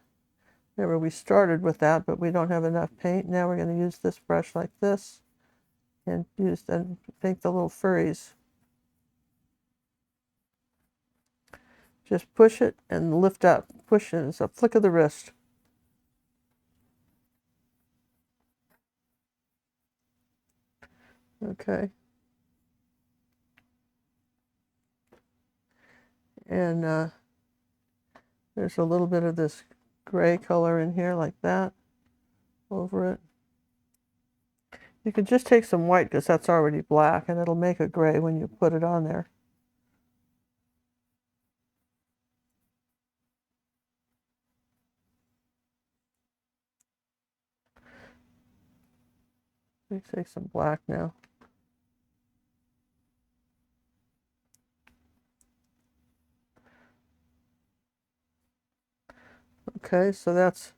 Remember, we started with that, but we don't have enough paint. Now we're going to use this brush like this and make the little furries. Just push it and lift up. Push it. It's a flick of the wrist. Okay. And there's a little bit of this gray color in here like that over it. You could just take some white because that's already black and it'll make a gray when you put it on there. Let me take some black now. Okay, so that's,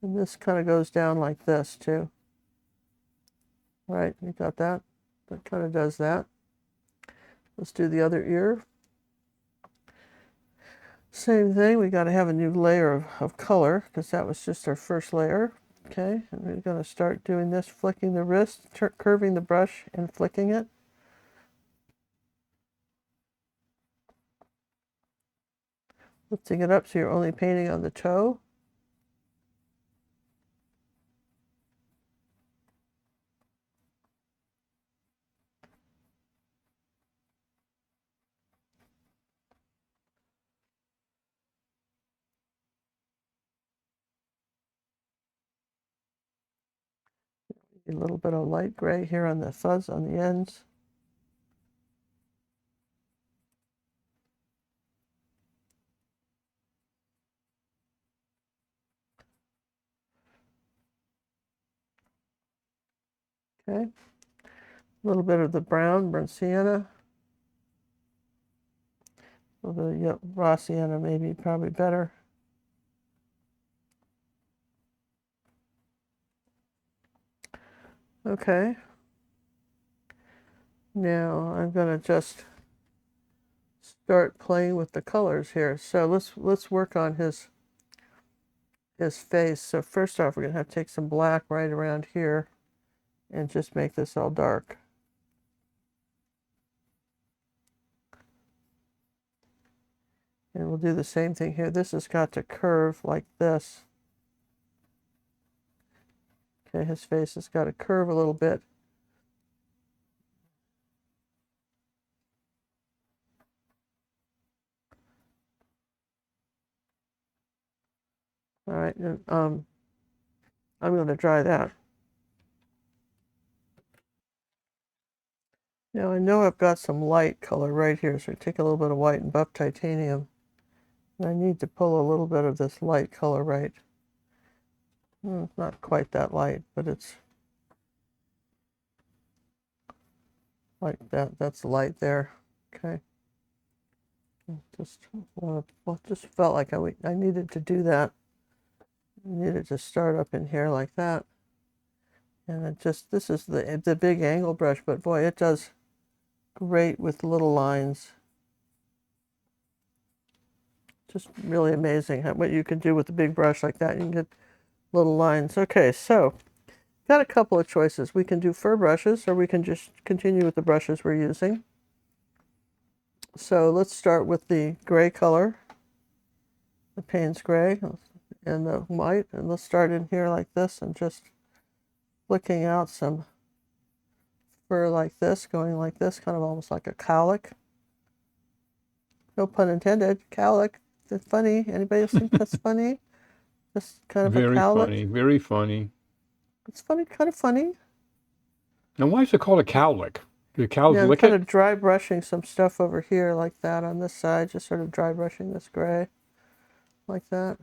and this kind of goes down like this too. Right, you got that? That kind of does that. Let's do the other ear. Same thing, we got to have a new layer of color because that was just our first layer. Okay, and we're going to start doing this, flicking the wrist, curving the brush and flicking it. Lifting it up so you're only painting on the toe. A little bit of light gray here on the fuzz on the ends. Okay. A little bit of the brown, burnt sienna. A little bit of raw sienna, maybe, probably better. Okay. Now I'm going to just start playing with the colors here. So let's work on his face. So first off, we're gonna have to take some black right around here and just make this all dark. And we'll do the same thing here. This has got to curve like this. Okay, his face has got to curve a little bit. All right, and, I'm going to dry that. Now I know I've got some light color right here, so I take a little bit of white and buff titanium. And I need to pull a little bit of this light color right. Not quite that light, but it's like that. That's light there. Okay. Just felt like I needed to do that. I needed to start up in here like that. And it just, this is the big angle brush, but boy, it does great with little lines. Just really amazing what you can do with a big brush like that. You can get little lines. Okay, so got a couple of choices. We can do fur brushes, or we can just continue with the brushes we're using. So let's start with the gray color, the Payne's gray, and the white. And let's start in here like this and just flicking out some fur like this, going like this, kind of almost like a cowlick. No pun intended. Cowlick. That's funny. Anybody else think that's funny? Just kind of a cowlick. Very funny, very funny. It's funny, kind of funny. Now, why is it called a cowlick? Do the cows Yeah, I'm lick kind it? of dry brushing some stuff over here like that on this side, just sort of dry brushing this gray like that.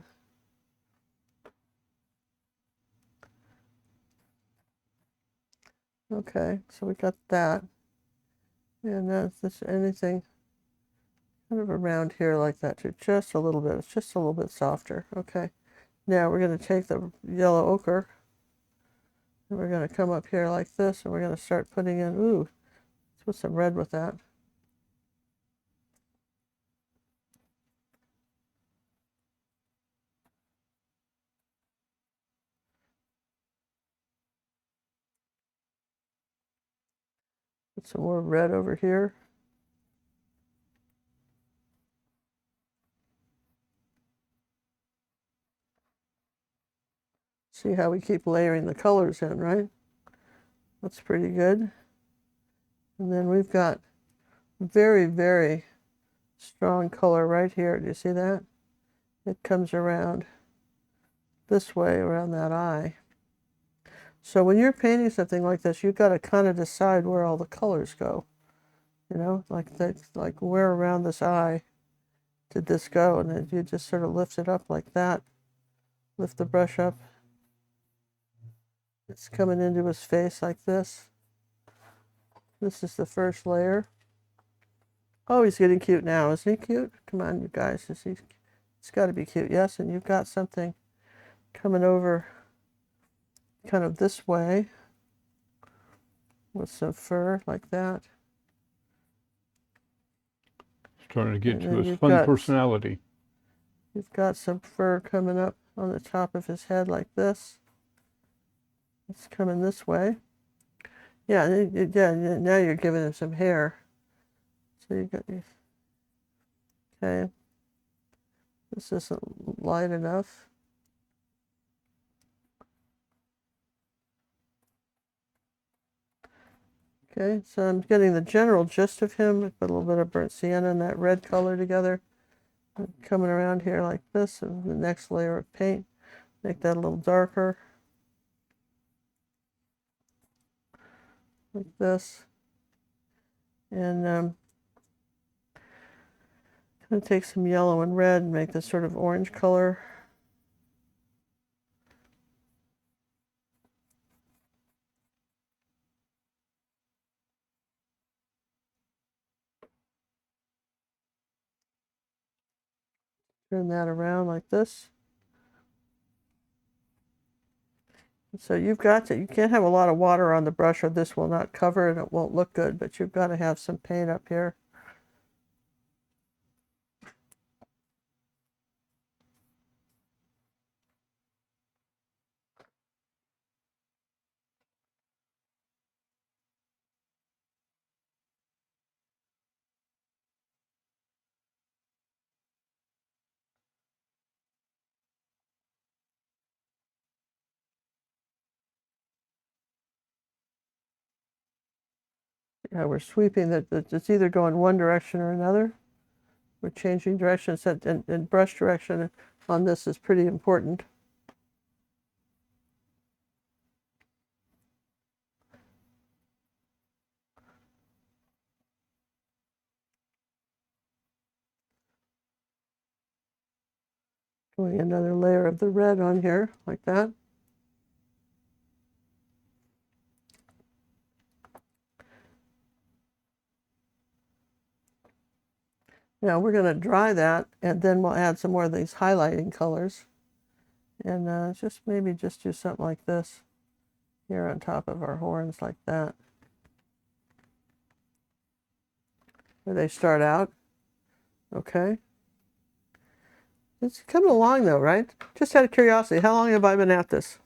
Okay, so we got that. And that's just anything kind of around here like that too, just a little bit. It's just a little bit softer. Okay, now we're going to take the yellow ochre and we're going to come up here like this, and we're going to start putting in, ooh, let's put some red with that. Put some more red over here. See how we keep layering the colors in, right? That's pretty good. And then we've got very, very strong color right here. Do you see that? It comes around this way, around that eye. So when you're painting something like this, you've got to kind of decide where all the colors go. You know, like that, like where around this eye did this go? And then you just sort of lift it up like that. Lift the brush up. It's coming into his face like this. This is the first layer. Oh, he's getting cute now. Isn't he cute? Come on, you guys. It's got to be cute. Yes, and you've got something coming over kind of this way with some fur like that. Starting to get to his fun personality. You've got some fur coming up on the top of his head like this. It's coming this way. Yeah, now you're giving him some hair. So you got these. Okay. This isn't light enough. Okay, so I'm getting the general gist of him. Put a little bit of burnt sienna and that red color together. Coming around here like this, and the next layer of paint. Make that a little darker. Like this. And I'm going to take some yellow and red and make this sort of orange color. Turn that around like this. So you've got to, you can't have a lot of water on the brush or this will not cover and it won't look good, but you've got to have some paint up here. we're sweeping that it's either going one direction or another. We're changing directions, and brush direction on this is pretty important. Doing another layer of the red on here, like that. Now we're going to dry that, and then we'll add some more of these highlighting colors. And maybe just do something like this here on top of our horns, like that. Where they start out. Okay. It's coming along though, right? Just out of curiosity, how long have I been at this?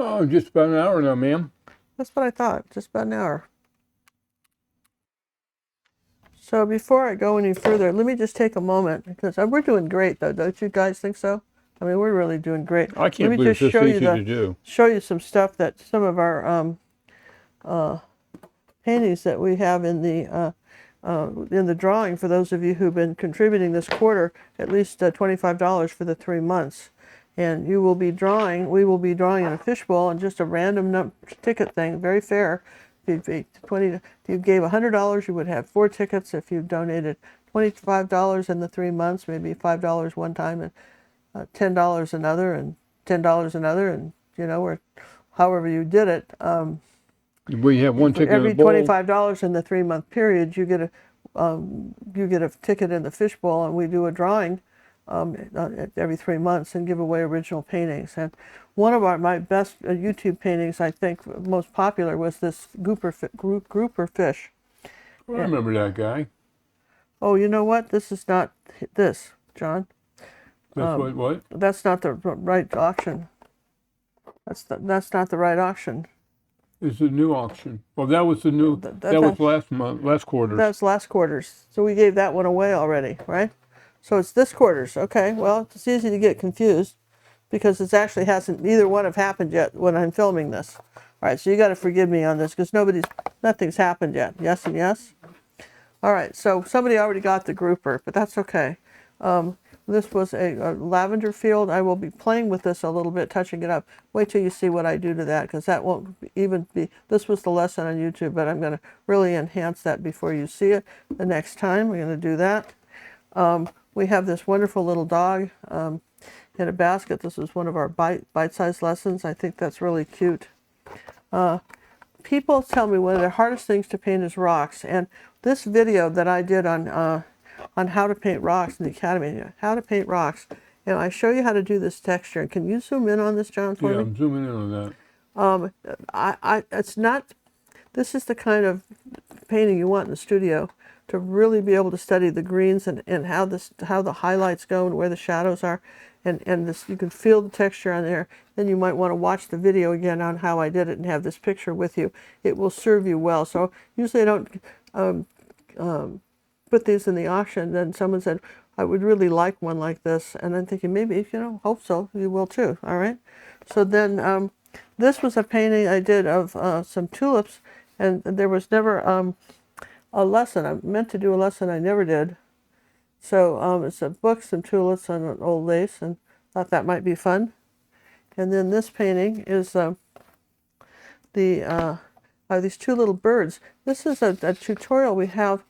Oh, just about an hour now, ma'am. That's what I thought, just about an hour. So before I go any further, let me just take a moment, because we're doing great though, don't you guys think so? I mean, we're really doing great. I can't believe it's this easy to do. Show you some stuff that some of our paintings that we have in the drawing, for those of you who've been contributing this quarter, at least $25 for the 3 months. And we will be drawing in a fishbowl, and just a random ticket thing, very fair. If you gave $100, you would have 4 tickets. If you donated $25 in the 3 months, maybe $5 one time, and $10 another, and $10 another, and or however you did it. We have one ticket every in the bowl. $25 in the 3-month period, you get a ticket in the fishbowl, and we do a drawing every 3 months and give away original paintings. And one of my best YouTube paintings, I think most popular, was this grouper fish. I remember that guy. Oh, you know what? This is not this, John. That's what? That's not the right auction. That's not the right auction. It's the new auction. Well, that was the new. That was last quarter. That's last quarter's. So we gave that one away already, right? So it's this quarter's. Okay. Well, it's easy to get confused because it actually hasn't. Neither one have happened yet when I'm filming this. All right. So you got to forgive me on this because nothing's happened yet. Yes and yes. All right. So somebody already got the grouper, but that's okay. This was a lavender field. I will be playing with this a little bit, touching it up. Wait till you see what I do to that, because that won't even be, this was the lesson on YouTube, but I'm going to really enhance that before you see it the next time. We're going to do that. We have this wonderful little dog in a basket. This is one of our bite-sized lessons. I think that's really cute. People tell me one of the hardest things to paint is rocks, and this video that I did on how to paint rocks in the Academy, how to paint rocks, and I show you how to do this texture. And can you zoom in on this, John, for me? Yeah, I'm zooming in on that. It's not, this is the kind of painting you want in the studio to really be able to study the greens and how the highlights go and where the shadows are, and this, you can feel the texture on there. Then you might want to watch the video again on how I did it and have this picture with you. It will serve you well. So usually I don't put these in the auction. Then someone said, I would really like one like this, and I'm thinking, maybe, hope so, you will too. All right. So then this was a painting I did of some tulips, and there was never a lesson. I meant to do a lesson, I never did. So it's a book, some tulips on an old lace, and thought that might be fun. And then this painting is these two little birds. This is a tutorial we have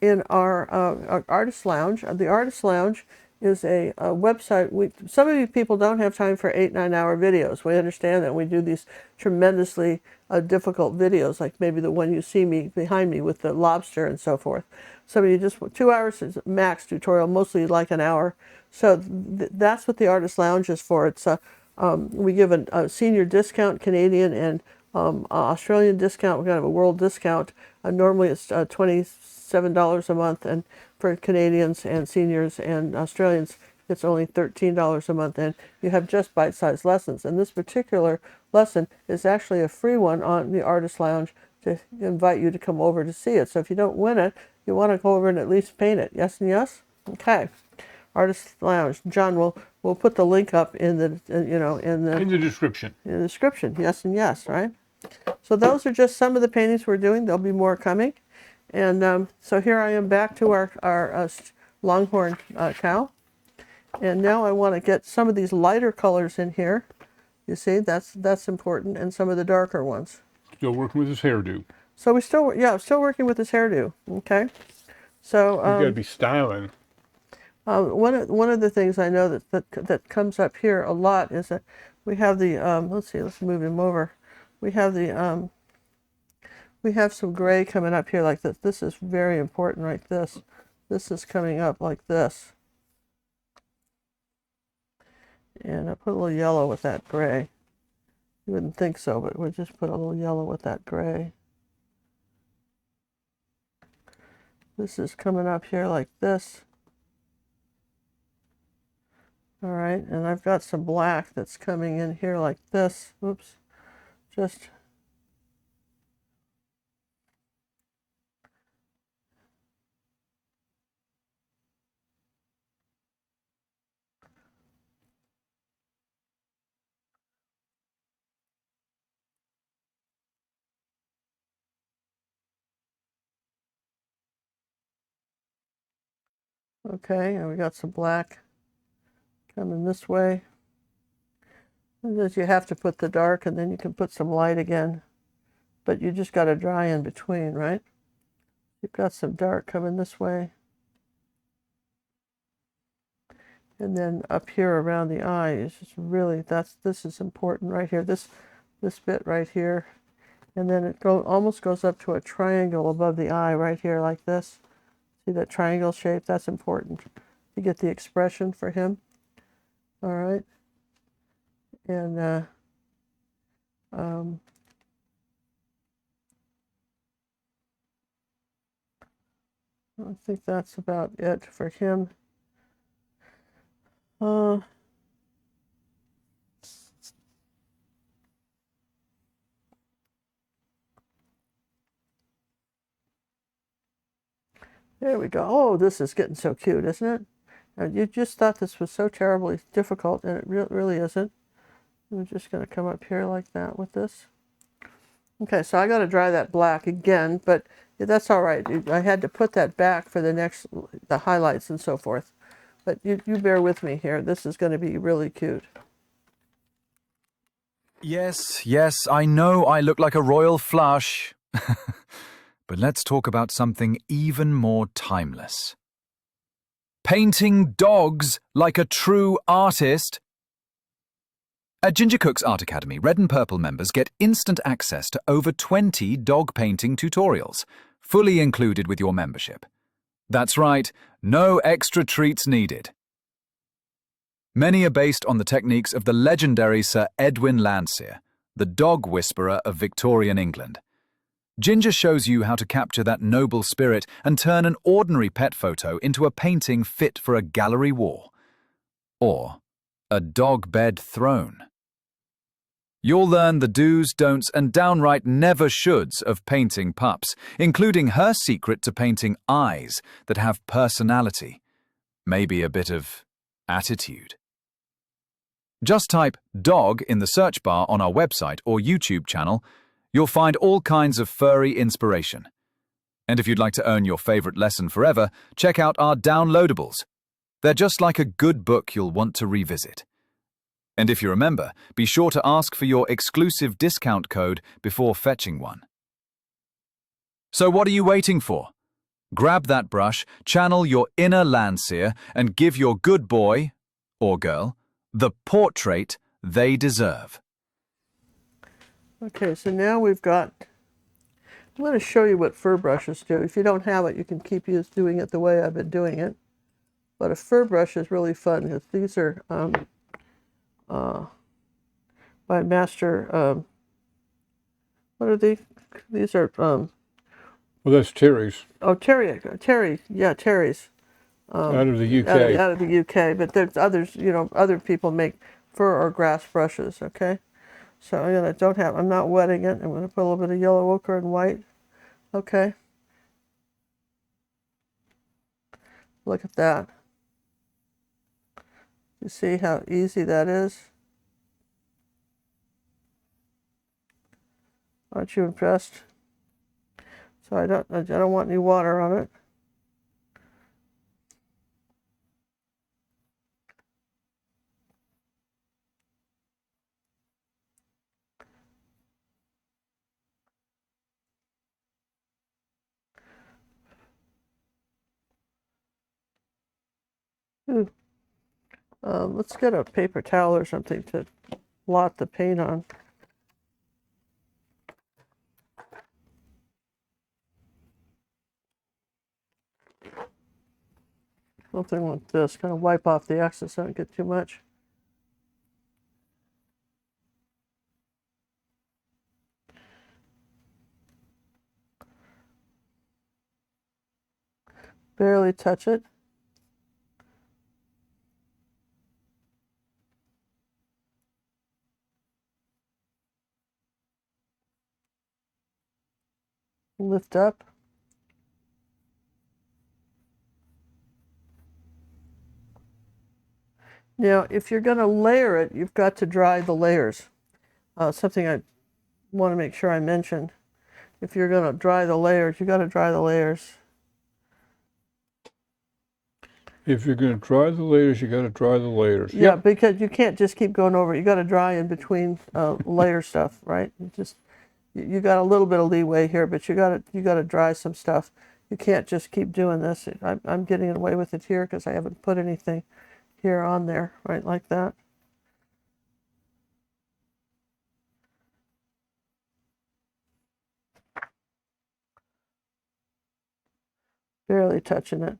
in our artist lounge. The artist lounge is a website. Some of you people don't have time for 8-9 hour videos. We understand that. We do these tremendously difficult videos, like maybe the one you see behind me with the lobster and so forth. Some of you just 2 hours is max tutorial, mostly like an hour. So that's what the artist lounge is for. It's we give a senior discount, Canadian and Australian discount. We're going to have a world discount. Normally it's $27 a month, and for Canadians and seniors and Australians, it's only $13 a month, and you have just bite-sized lessons. And this particular lesson is actually a free one on the Artist Lounge to invite you to come over to see it. So if you don't win it, you want to go over and at least paint it. Yes and yes? Okay. Artist Lounge. John, we'll put the link up in the in the description. In the description. Yes and yes, right? So those are just some of the paintings we're doing. There'll be more coming. And so here I am back to our Longhorn cow. And now I want to get some of these lighter colors in here. You see, that's important, and some of the darker ones. Still working with his hairdo. So we still working with his hairdo. Okay, so You got to be styling. one of the things I know that comes up here a lot is that we have the let's move him over. We have the we have some gray coming up here like this. This is very important, right? This is coming up like this. And I put a little yellow with that gray. You wouldn't think so, but we'll just put a little yellow with that gray. This is coming up here like this. All right, and I've got some black that's coming in here like this. Oops, just okay, and we got some black coming this way. And then you have to put the dark, and then you can put some light again. But you just got to dry in between, right? You've got some dark coming this way. And then up here around the eye is just really, this is important right here. This bit right here. And then it almost goes up to a triangle above the eye right here like this. See that triangle shape? That's important to get the expression for him. All right. And I think that's about it for him. There we go. Oh, this is getting so cute, isn't it? And you just thought this was so terribly difficult, and it really isn't. I'm just going to come up here like that with this. Okay, so I got to dry that black again, but that's all right. I had to put that back for the highlights and so forth. But you bear with me here. This is going to be really cute. Yes, I know I look like a royal flush. But let's talk about something even more timeless. Painting dogs like a true artist. At Ginger Cook's Art Academy, Red and Purple members get instant access to over 20 dog painting tutorials, fully included with your membership. That's right, no extra treats needed. Many are based on the techniques of the legendary Sir Edwin Landseer, the dog whisperer of Victorian England. Ginger shows you how to capture that noble spirit and turn an ordinary pet photo into a painting fit for a gallery wall. Or a dog bed throne. You'll learn the do's, don'ts, and downright never-shoulds of painting pups, including her secret to painting eyes that have personality, maybe a bit of attitude. Just type dog in the search bar on our website or YouTube channel. You'll find all kinds of furry inspiration. And if you'd like to earn your favorite lesson forever, check out our downloadables. They're just like a good book you'll want to revisit. And if you're a member, be sure to ask for your exclusive discount code before fetching one. So what are you waiting for? Grab that brush, channel your inner Landseer, and give your good boy, or girl, the portrait they deserve. Okay, so now we've got, I'm going to show you what fur brushes do. If you don't have it, you can keep doing it the way I've been doing it. But a fur brush is really fun because these are by Master, what are these? These are, Well, that's Terry's. oh, Terry, yeah, Terry's. Out of the UK. Out of the UK, but there's others, other people make fur or grass brushes, okay? So I'm not wetting it. I'm going to put a little bit of yellow ochre and white. Okay. Look at that. You see how easy that is? Aren't you impressed? So I don't want any water on it. Ooh. Let's get a paper towel or something to blot the paint on. Something like this, kind of wipe off the excess so I don't get too much. Barely touch it. Lift up. Now, if you're going to layer it, you've got to dry the layers. Something I want to make sure I mention. If you're going to dry the layers, you got to dry the layers. If you're going to dry the layers, you got to dry the layers. Yeah, Yep. because you can't just keep going over it. You got to dry in between layer stuff, right? You got a little bit of leeway here, but you got to dry some stuff. You can't just keep doing this. I'm getting away with it here because I haven't put anything here on there, right, like that. Barely touching it.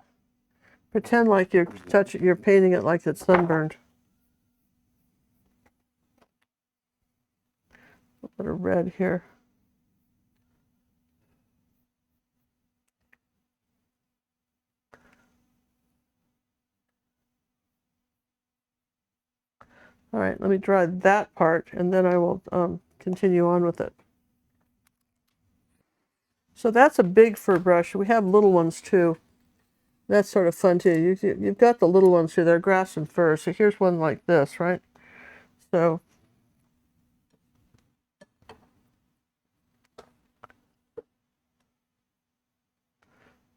Pretend like you're painting it like it's sunburned. A bit of red here. All right, let me dry that part, and then I will continue on with it. So that's a big fur brush. We have little ones too. That's sort of fun too. You've got the little ones here. They're grass and fur. So here's one like this, right? So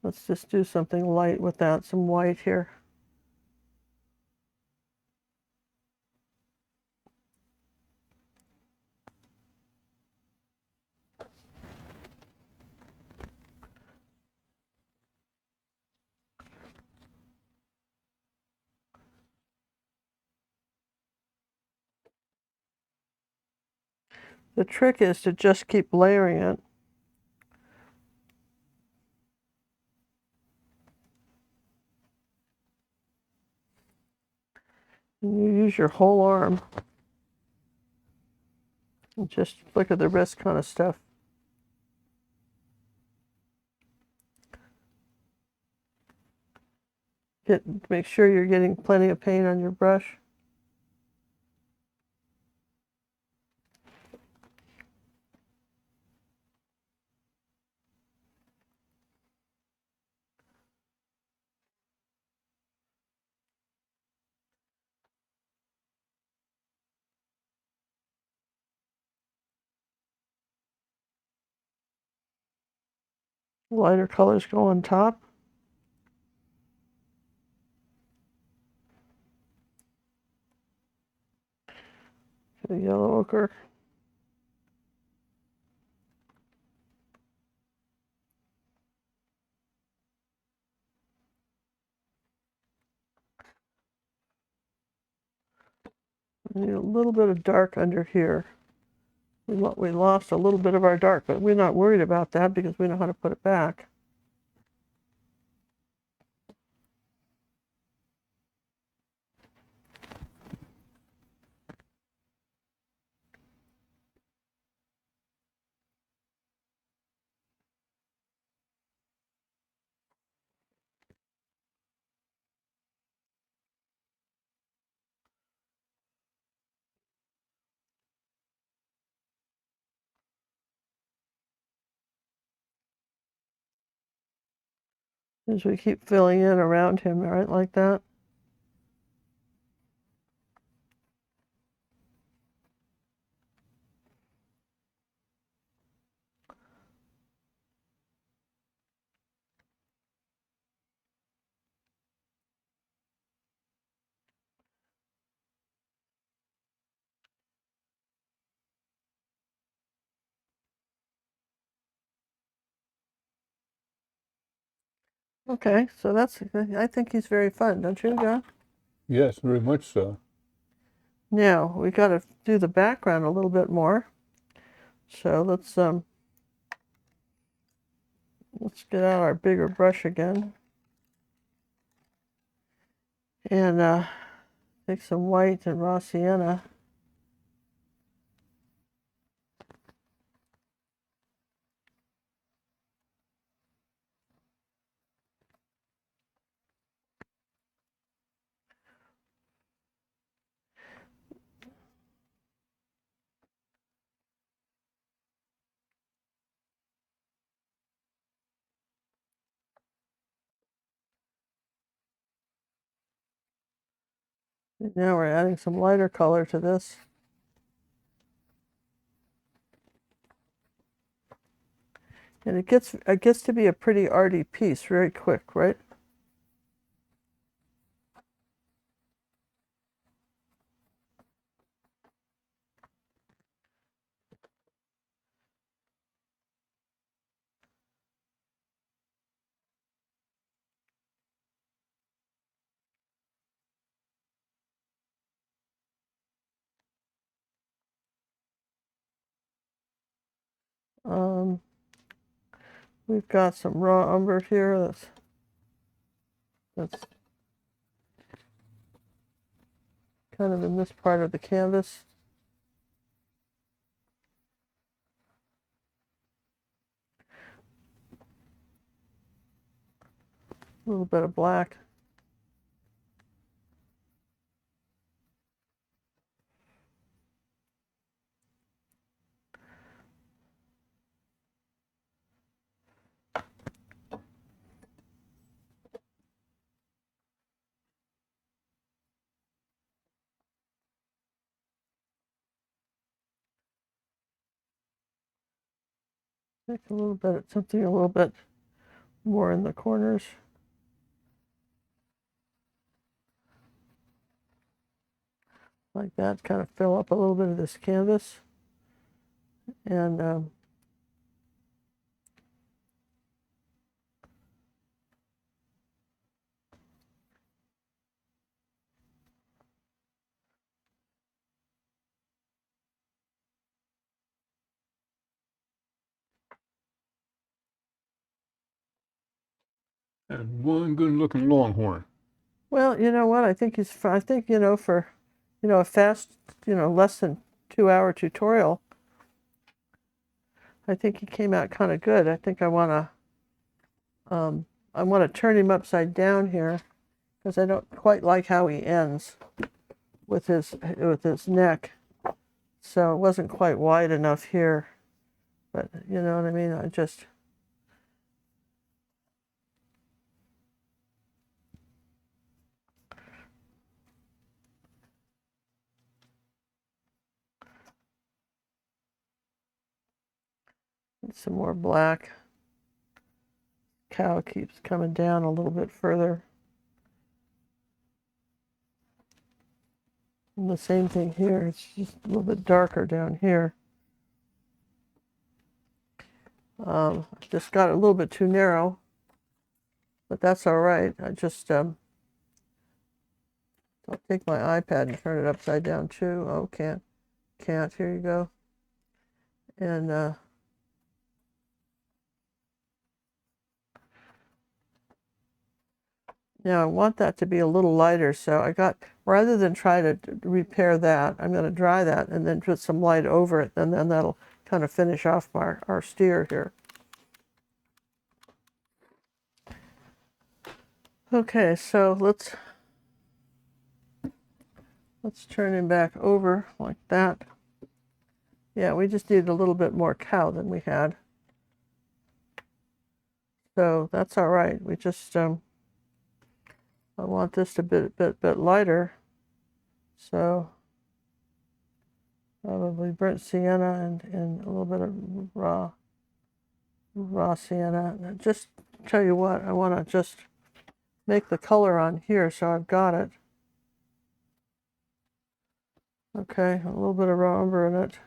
let's just do something light with that, some white here. The trick is to just keep layering it. And you use your whole arm. And just flick of the wrist kind of stuff. Make sure you're getting plenty of paint on your brush. Lighter colors go on top. The yellow ochre. I need a little bit of dark under here. We lost a little bit of our dark, but we're not worried about that because we know how to put it back. As we keep filling in around him, right, like that. Okay, so that's, I think he's very fun, don't you, John? Yes, very much so. Now, we got to do the background a little bit more. So let's get out our bigger brush again. And take some white and raw sienna. And now we're adding some lighter color to this. And it gets to be a pretty arty piece very quick, right? Um, we've got some raw umber here. That's kind of in this part of the canvas. A little bit of black. Make a little bit, something a little bit more in the corners. Like that, kind of fill up a little bit of this canvas. And And one good-looking longhorn. well, you know what? I think I think, for, a fast, less than 2-hour tutorial, I think he came out kind of good. I think I want to turn him upside down here because I don't quite like how he ends with his neck. So it wasn't quite wide enough here, but you know what I mean? I just need some more black. Cow keeps coming down a little bit further. And the same thing here, it's just a little bit darker down here. Just got it a little bit too narrow, but that's all right. I just, I'll take my iPad and turn it upside down too. Oh, can't. Here you go. And now I want that to be a little lighter, so rather than try to repair that, I'm going to dry that and then put some light over it, and then that'll kind of finish off our steer here. Okay, so let's turn him back over like that. Yeah, we just needed a little bit more cow than we had. So that's all right. We just I want this to be a bit lighter. So probably burnt sienna and a little bit of raw sienna. And just tell you what, I want to just make the color on here, so I've got it. Okay, a little bit of raw umber in it.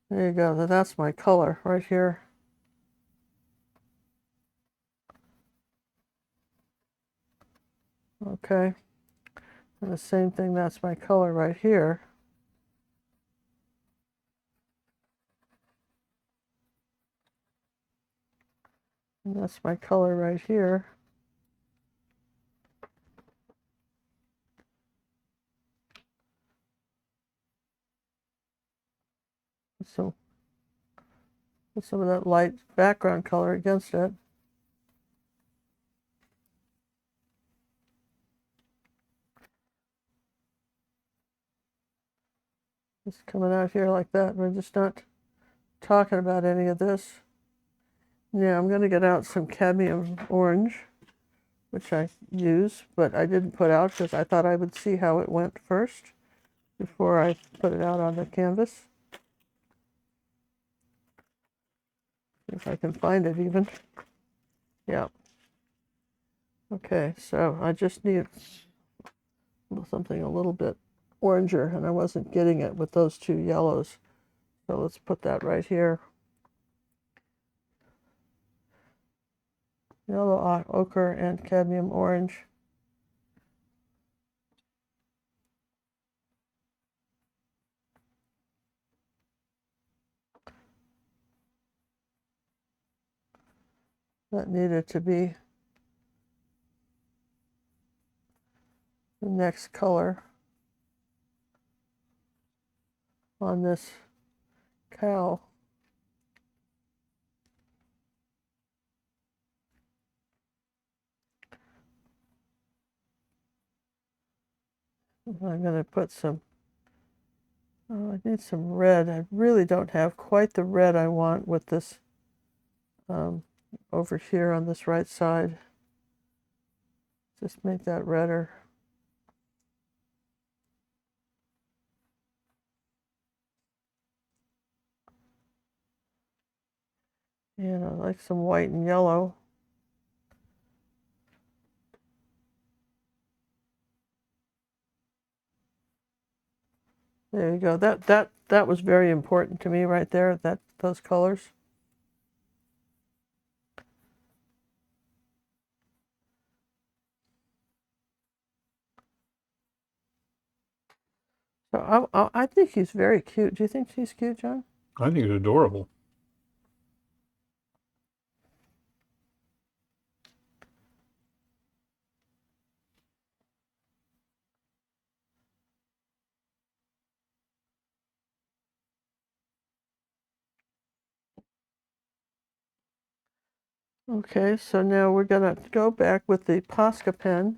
There you go. That's my color right here. Okay. And the same thing, that's my color right here. And that's my color right here. So put some of that light background color against it. Just coming out here like that. We're just not talking about any of this. Yeah, I'm going to get out some cadmium orange, which I use, but I didn't put out because I thought I would see how it went first before I put it out on the canvas. If I can find it even. Yeah. Okay, so I just need something a little bit oranger, and I wasn't getting it with those two yellows. So let's put that right here. Yellow ochre and cadmium orange. That needed to be the next color on this cow. I'm going to put some, I need some red. I really don't have quite the red I want with this over here on this right side. Just make that redder. And I like some white and yellow. There you go. That was very important to me right there, those colors. So I think he's very cute. Do you think he's cute, John? I think it's adorable. Okay, so now we're gonna go back with the Posca pen,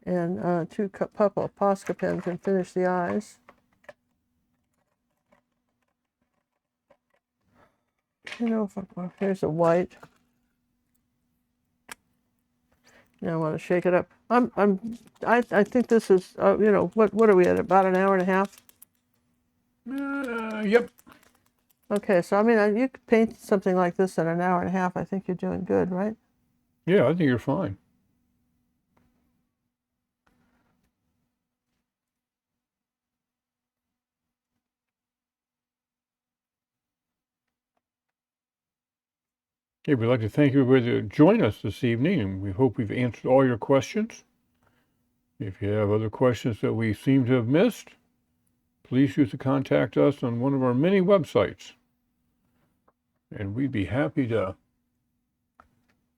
and two couple Posca pens and finish the eyes. You know, here's a white. Now I want to shake it up. I think this is, you know, what are we at? About an hour and a half? Yep. Okay, so I mean, you could paint something like this in an hour and a half. I think you're doing good, right? Yeah, I think you're fine. Okay, we'd like to thank everybody to join us this evening, and we hope we've answered all your questions. If you have other questions that we seem to have missed, please use to contact us on one of our many websites, and we'd be happy to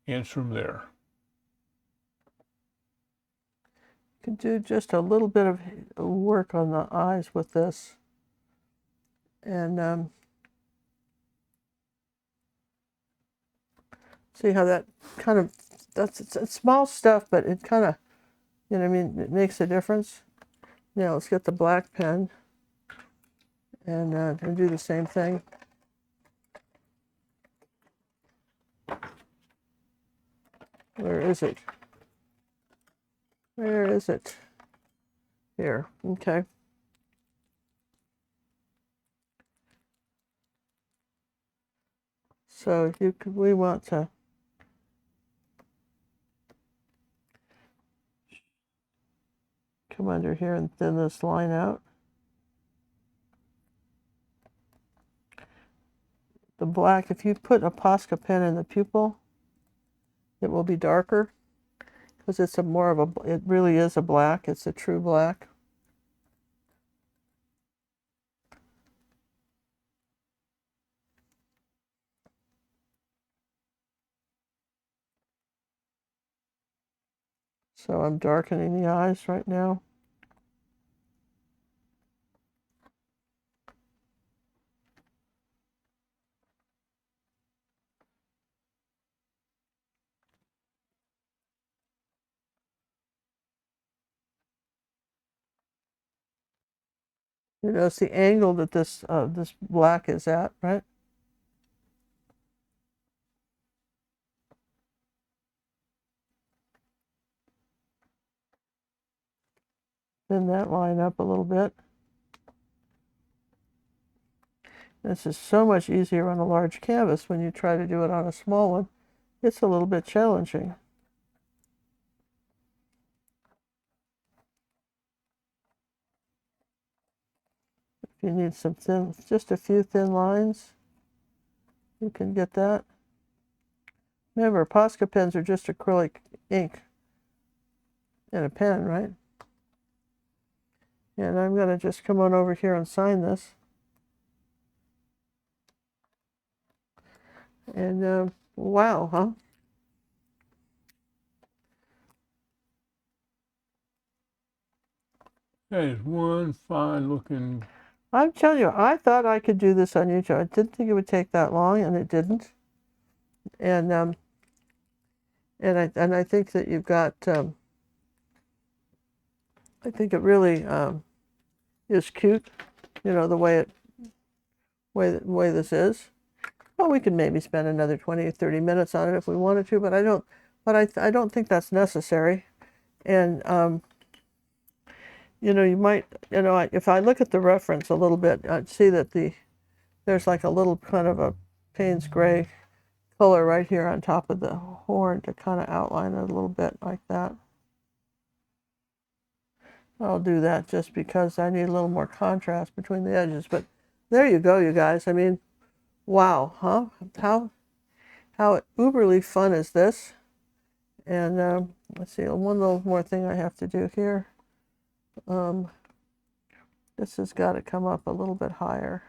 answer them there. You can do just a little bit of work on the eyes with this, and see how that kind of, it's small stuff, but it kind of, you know what I mean, it makes a difference. Now let's get the black pen and do the same thing. Where is it? Where is it? Here, okay. So we want to come under here and thin this line out. The black, if you put a Posca pen in the pupil, it will be darker. because it's it really is a black. It's a true black. So I'm darkening the eyes right now. You notice the angle that this black is at, right? Thin that line up a little bit. This is so much easier on a large canvas. When you try to do it on a small one, it's a little bit challenging. If you need some thin, just a few thin lines, you can get that. Remember, Posca pens are just acrylic ink in a pen, right? And I'm going to just come on over here and sign this. And wow, huh? That is one fine looking. I'm telling you, I thought I could do this on YouTube. I didn't think it would take that long, and it didn't. And I think that you've got. I think it really is cute. You know, the way this is. Well, we could maybe spend another 20 or 30 minutes on it if we wanted to, but I don't. But I don't think that's necessary. And you know, you might, you know, if I look at the reference a little bit, I'd see that there's like a little kind of a Payne's gray color right here on top of the horn to kind of outline it a little bit like that. I'll do that just because I need a little more contrast between the edges. But there you go, you guys. I mean, wow, huh? How uberly fun is this? And let's see, one little more thing I have to do here. This has got to come up a little bit higher.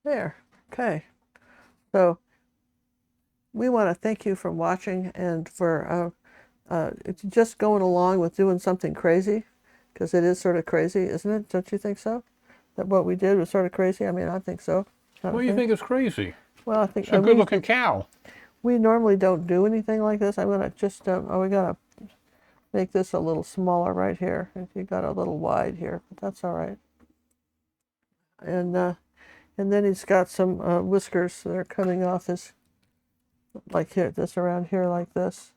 There. Okay. So we want to thank you for watching and for just going along with doing something crazy, because it is sort of crazy, isn't it? Don't you think so? That what we did was sort of crazy? I mean, I think so. What do you think is crazy? Well, I think It's a good-looking cow. We normally don't do anything like this. I'm gonna just we gotta make this a little smaller right here. You got a little wide here, but that's all right. And then he's got some whiskers that are coming off his, like here, this around here like this.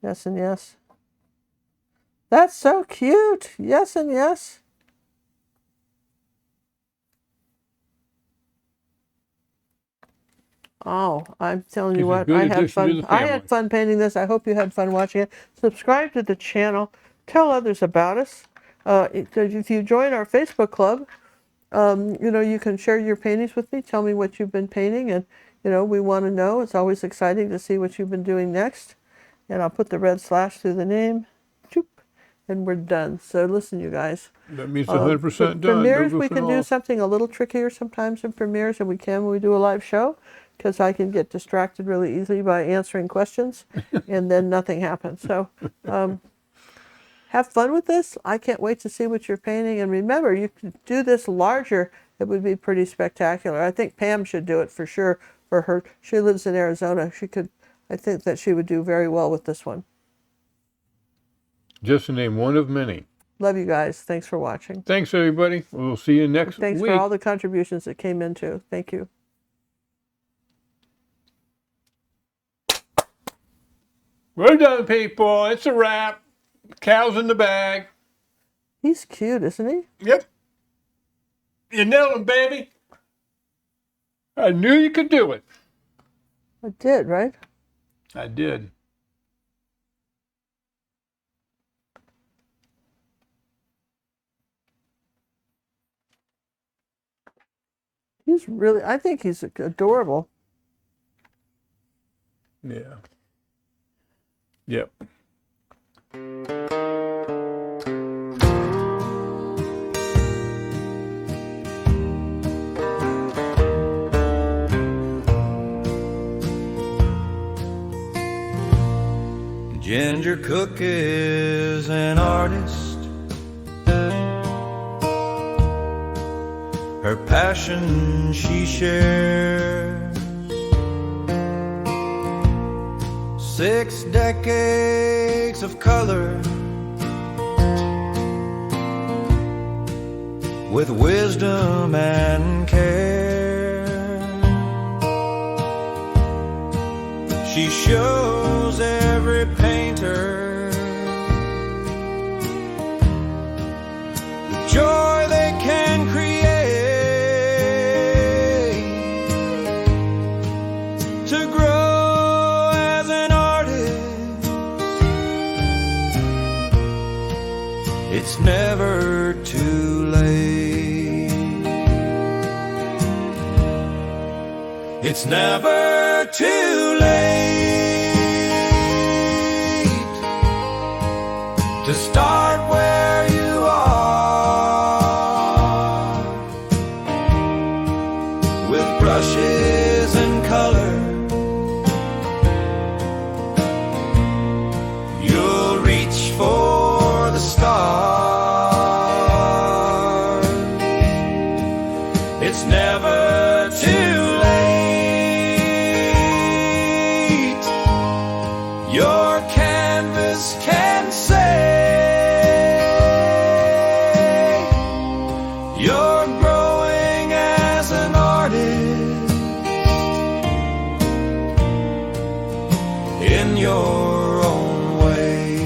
Yes and yes. That's so cute. Yes and yes. Oh, I'm telling you what, I had fun. I had fun painting this. I hope you had fun watching it. Subscribe to the channel. Tell others about us. If you join our Facebook club, you know, you can share your paintings with me. Tell me what you've been painting, and you know, we want to know. It's always exciting to see what you've been doing next. And I'll put the red slash through the name. Choop, and we're done. So listen, you guys. That means 100% done. Premieres, we can do something a little trickier sometimes in premieres, and we can when we do a live show, because I can get distracted really easily by answering questions, and then nothing happens. So have fun with this. I can't wait to see what you're painting. And remember, you could do this larger. It would be pretty spectacular. I think Pam should do it for sure. For her, she lives in Arizona. She could. I think that she would do very well with this one. Just to name one of many. Love you guys. Thanks for watching. Thanks, everybody. We'll see you next week. Thanks for all the contributions that came in, too. Thank you. We're done, people. It's a wrap. Cow's in the bag. He's cute, isn't he? Yep. You nailed him, baby. I knew you could do it. I did, right? I did. He's really, I think he's adorable. Yeah. Yep. Ginger Cook is an artist. Her passion she shares. 6 decades of color with wisdom and care. She shows every painter the joy they can create to grow as an artist. It's never too late. It's never too late to start where you are, with brushes and color. You'll reach for the stars. It's never too late. Your canvas can say you're growing as an artist in your own way.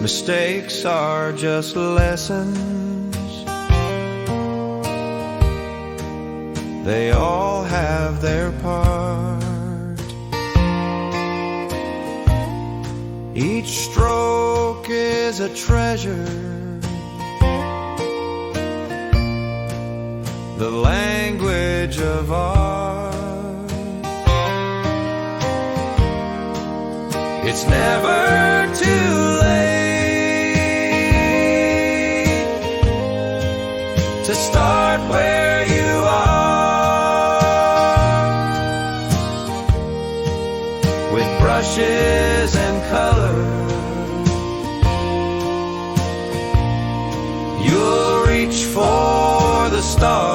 Mistakes are just lessons. They all have their part. Each stroke is a treasure. The language of art. It's never too late to start where you are, with brushes and color. You'll reach for the stars.